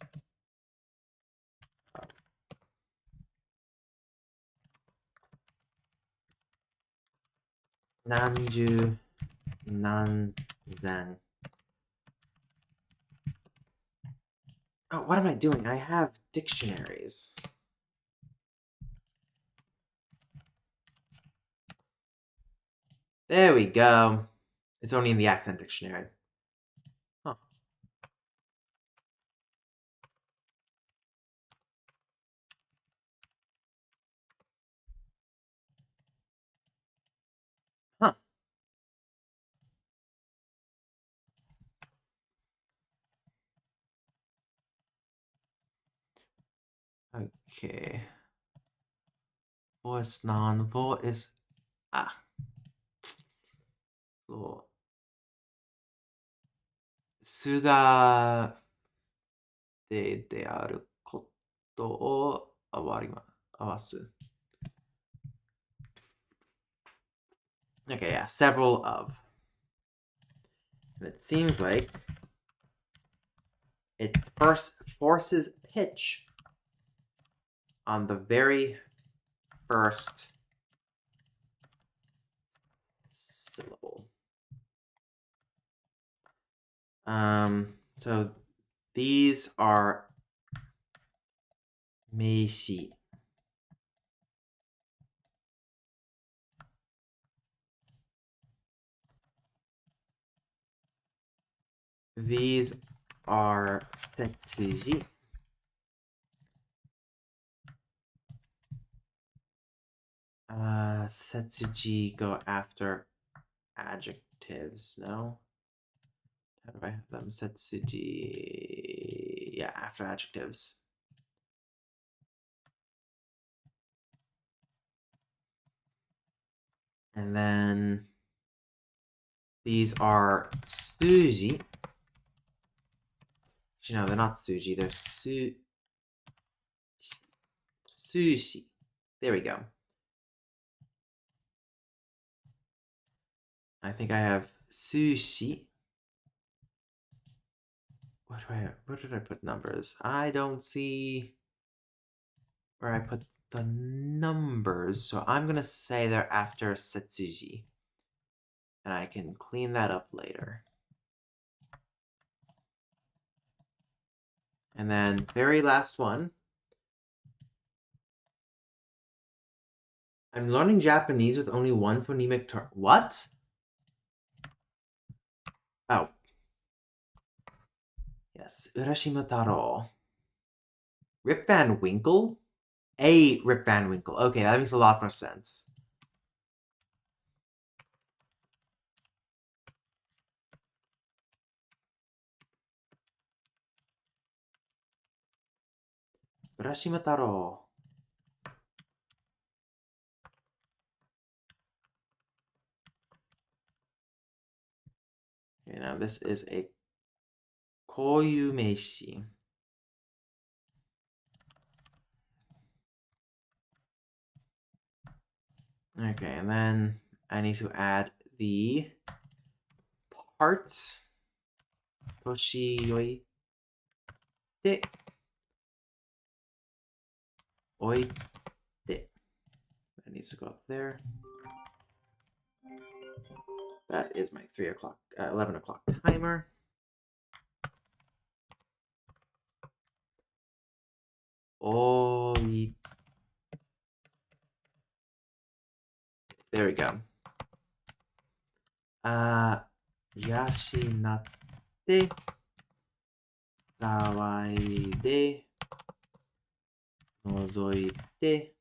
Nanju, nanzen. Oh, what am I doing? I have dictionaries. There we go. It's only in the accent dictionary. Huh. Huh. Okay. Voice non-voice. Ah. そう。すがであることを合わす。Okay, yeah, several of. And it seems like it first forces pitch on the very first syllable. So these are meishi. These are setsuji. Setsuji go after adjectives, no? How do I have them? Setsuji, yeah, after adjectives. And then these are suji. No, they're not suji, they're sushi. There we go. I think I have sushi. Where did I put numbers? I don't see where I put the numbers, so I'm gonna say they're after setsuji. And I can clean that up later. And then very last one. I'm learning Japanese with only one phonemic term. What? Oh. Yes, Urashima Taro. Rip Van Winkle? A Rip Van Winkle. Okay, that makes a lot more sense. Urashima Taro. Okay, now this is a koyu meishi. Okay, and then I need to add the parts. Toshi yoite. Oite. That needs to go up there. That is my 11 o'clock timer. Oite. There we go. Yashinatte. Sawaide. Nozoite.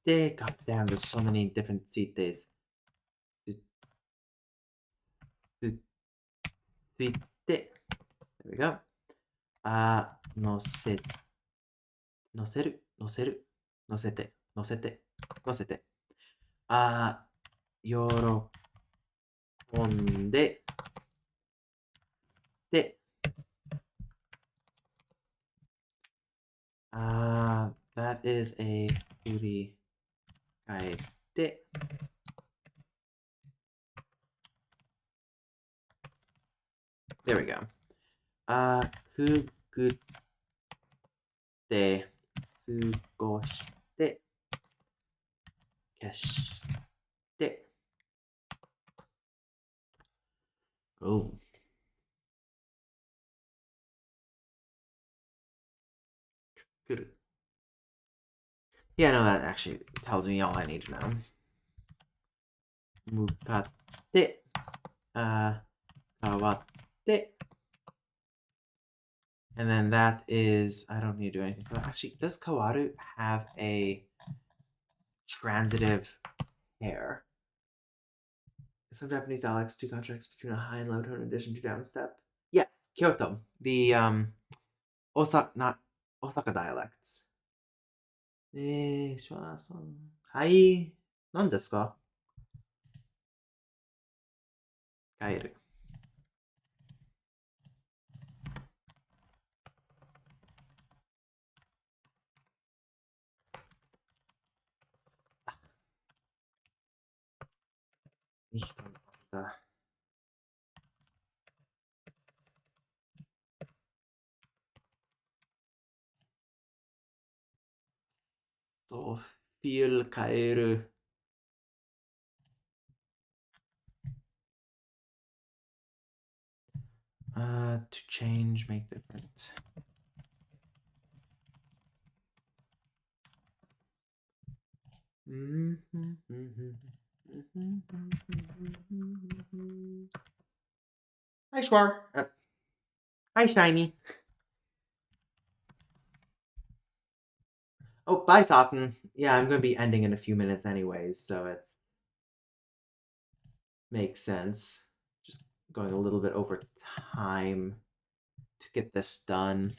Suite. God damn, there's so many different suite days. Suite. There we go. 乗せ、乗せる、乗せる、乗せて、乗せて、乗せて。喜んで、で、that is a 振り返って、there we go. くぐって、過ごして、消して、oh. Good. Yeah, no, that actually tells me all I need to know. 向かって、変わって、and then that is, I don't need to do anything for that. Actually, does kawaru have a transitive pair? Some Japanese dialects, two contracts between a high and low tone in addition to downstep. Yes, Kyoto. The not Osaka dialects. はい。何ですか？帰る。nicht da. So viel Kaeru. To change, make different. Hi, Schwar. Hi, Shiny. Oh, bye, Totten. Yeah, I'm going to be ending in a few minutes anyways, so it's makes sense. Just going a little bit over time to get this done.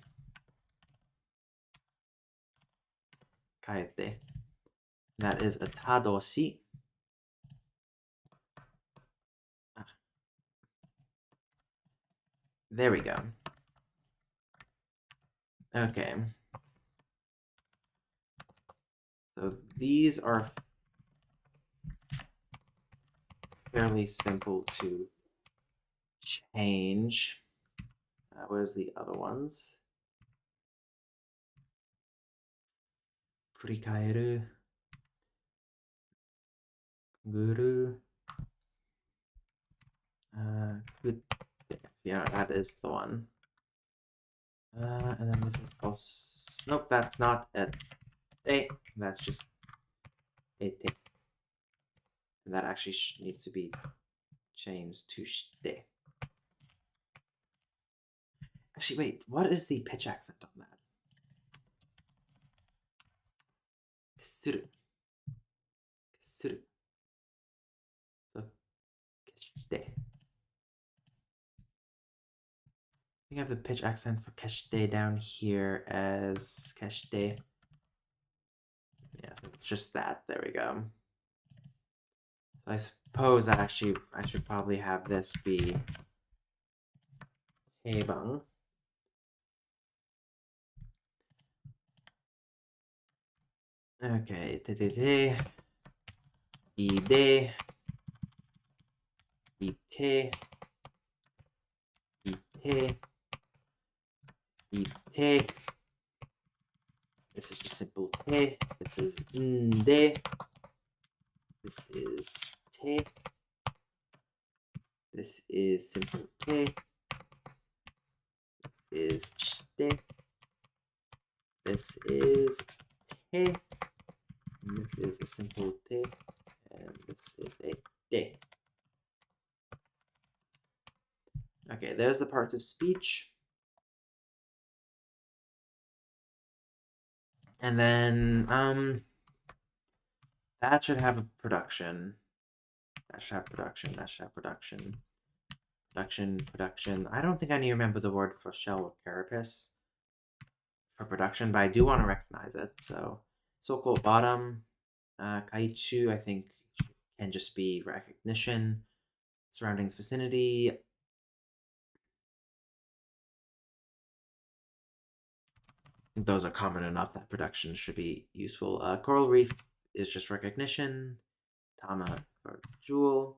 Kaete. That is a tadoshi. There we go. Okay. So these are fairly simple to change. Where's the other ones? Furikaeru. Guru. Yeah, that is the one. And then this is also... Nope, that's not it. That's just it. And that actually needs to be changed to shite. Actually, wait, what is the pitch accent on that? Kisuru. Kisuru. So, keshite. I think I have the pitch accent for keshite down here as keshite. Yeah, so it's just that. There we go. So I suppose that actually I should probably have this be heibang. Okay, ide, ite, ite. This is just simple te. This is nde. This is te. This is simple te. This is shite. This is te. And this is a simple te. And this is a de. Okay, there's the parts of speech. And then that should have a production. That should have production. That should have production. Production. I don't think I need to remember the word for shell or carapace for production, but I do want to recognize it. So, so-called bottom, kaichu, I think can just be recognition. Surroundings vicinity. I think those are common enough that production should be useful. Coral reef is just recognition. Tama for jewel.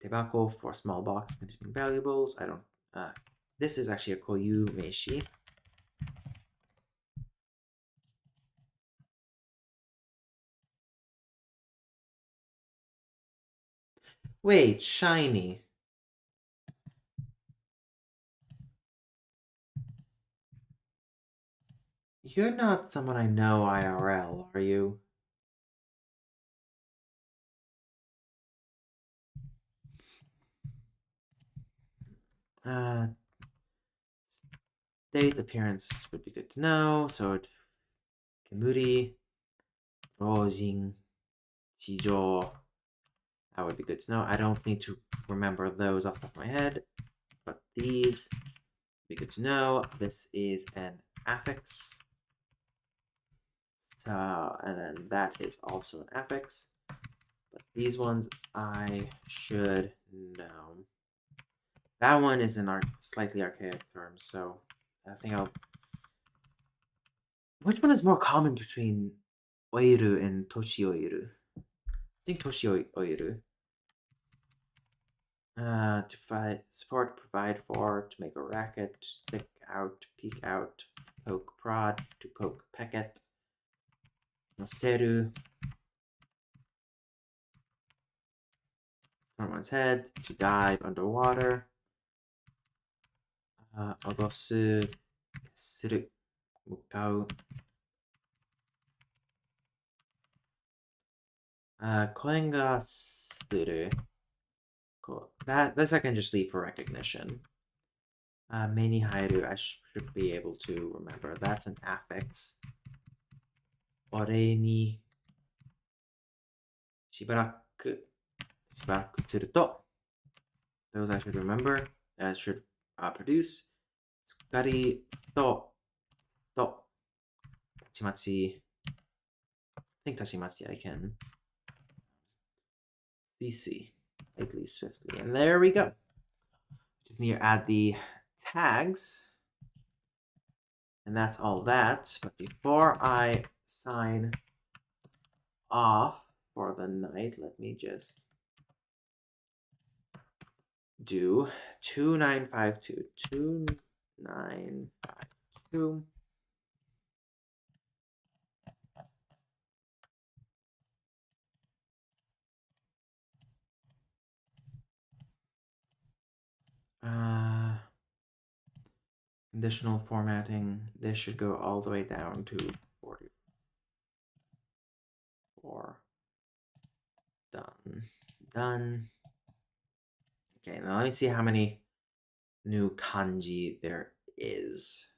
Tobacco for small box containing valuables. I don't. Uh, this is actually a koyu meishi. Wait, shiny. You're not someone I know IRL, are you? Uh, Date appearance would be good to know. So, Kemuri, Rojin, Chijo. That would be good to know. I don't need to remember those off the top of my head, but these would be good to know. This is an affix. So, and then that is also an affix. But these ones I should know. That one is an slightly archaic term, so I think I'll. Which one is more common between oiru and toshi oiru? I think toshi oiru. To provide support, provide for, to make a racket, stick out, peek out, poke, prod, to poke, peck at, noseru, on one's head, to dive underwater, ogosu, suru, mukau, koen ga suru. Cool. This I can just leave for recognition. Meni hairu, I should be able to remember. That's an affix. Ore ni shibaraku, shibaraku suru to. Those I should remember. I should produce. Tsukari to. Tachimachi. I think tachimachi I can. CC. At least swiftly. And there we go. Just need to add the tags. And that's all that. But before I sign off for the night, let me just do 2952. 2952. Conditional formatting. This should go all the way down to 44. Done. Done. Okay, now let me see how many new kanji there is.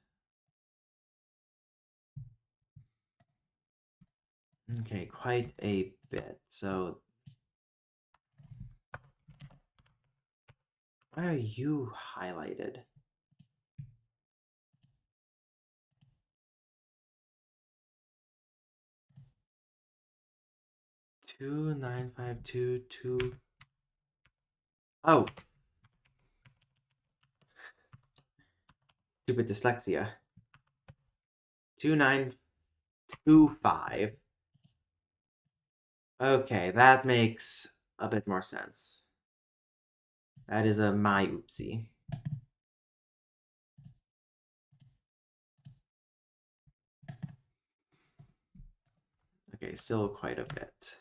Okay, quite a bit. So, why are you highlighted? Two nine five two two. Oh, stupid dyslexia. 2925. Okay, that makes a bit more sense. That is a my oopsie. Okay, still quite a bit.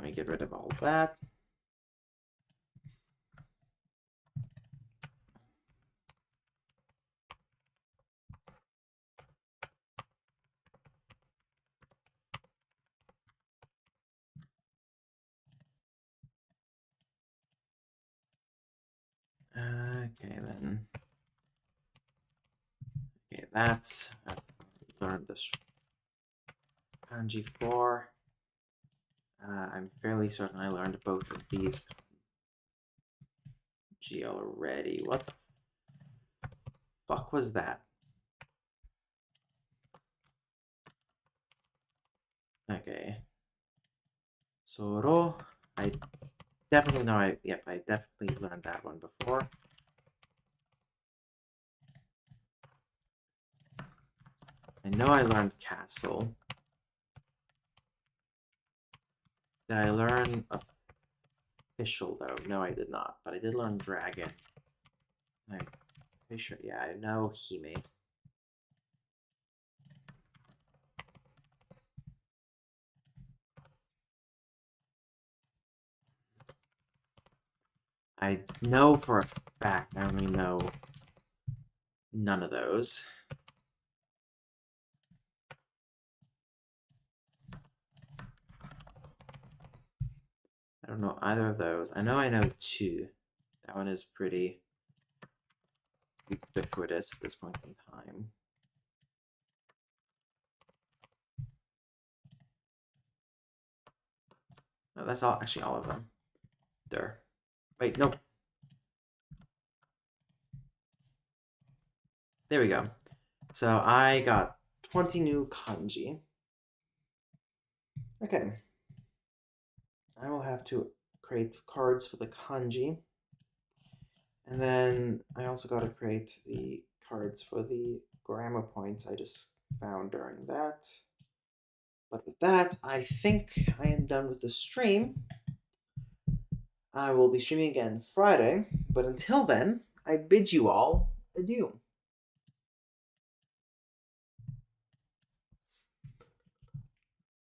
Let me get rid of all that. Okay, then. Okay, that's. I've learned this kanji 4. I'm fairly certain I learned both of these kanji already. What the fuck was that? Okay. Soro. I definitely know I definitely learned that one before. I know I learned castle. Did I learn official though? No, I did not. But I did learn dragon. I'm pretty sure. Yeah, I know Hime. I know for a fact I only know none of those. I don't know either of those. I know 2. That one is pretty ubiquitous at this point in time. No, that's all. Actually, all of them. There. Wait, no. There we go. So I got 20 new kanji. Okay. I will have to create cards for the kanji. And then I also got to create the cards for the grammar points I just found during that. But with that, I think I am done with the stream. I will be streaming again Friday, but until then, I bid you all adieu.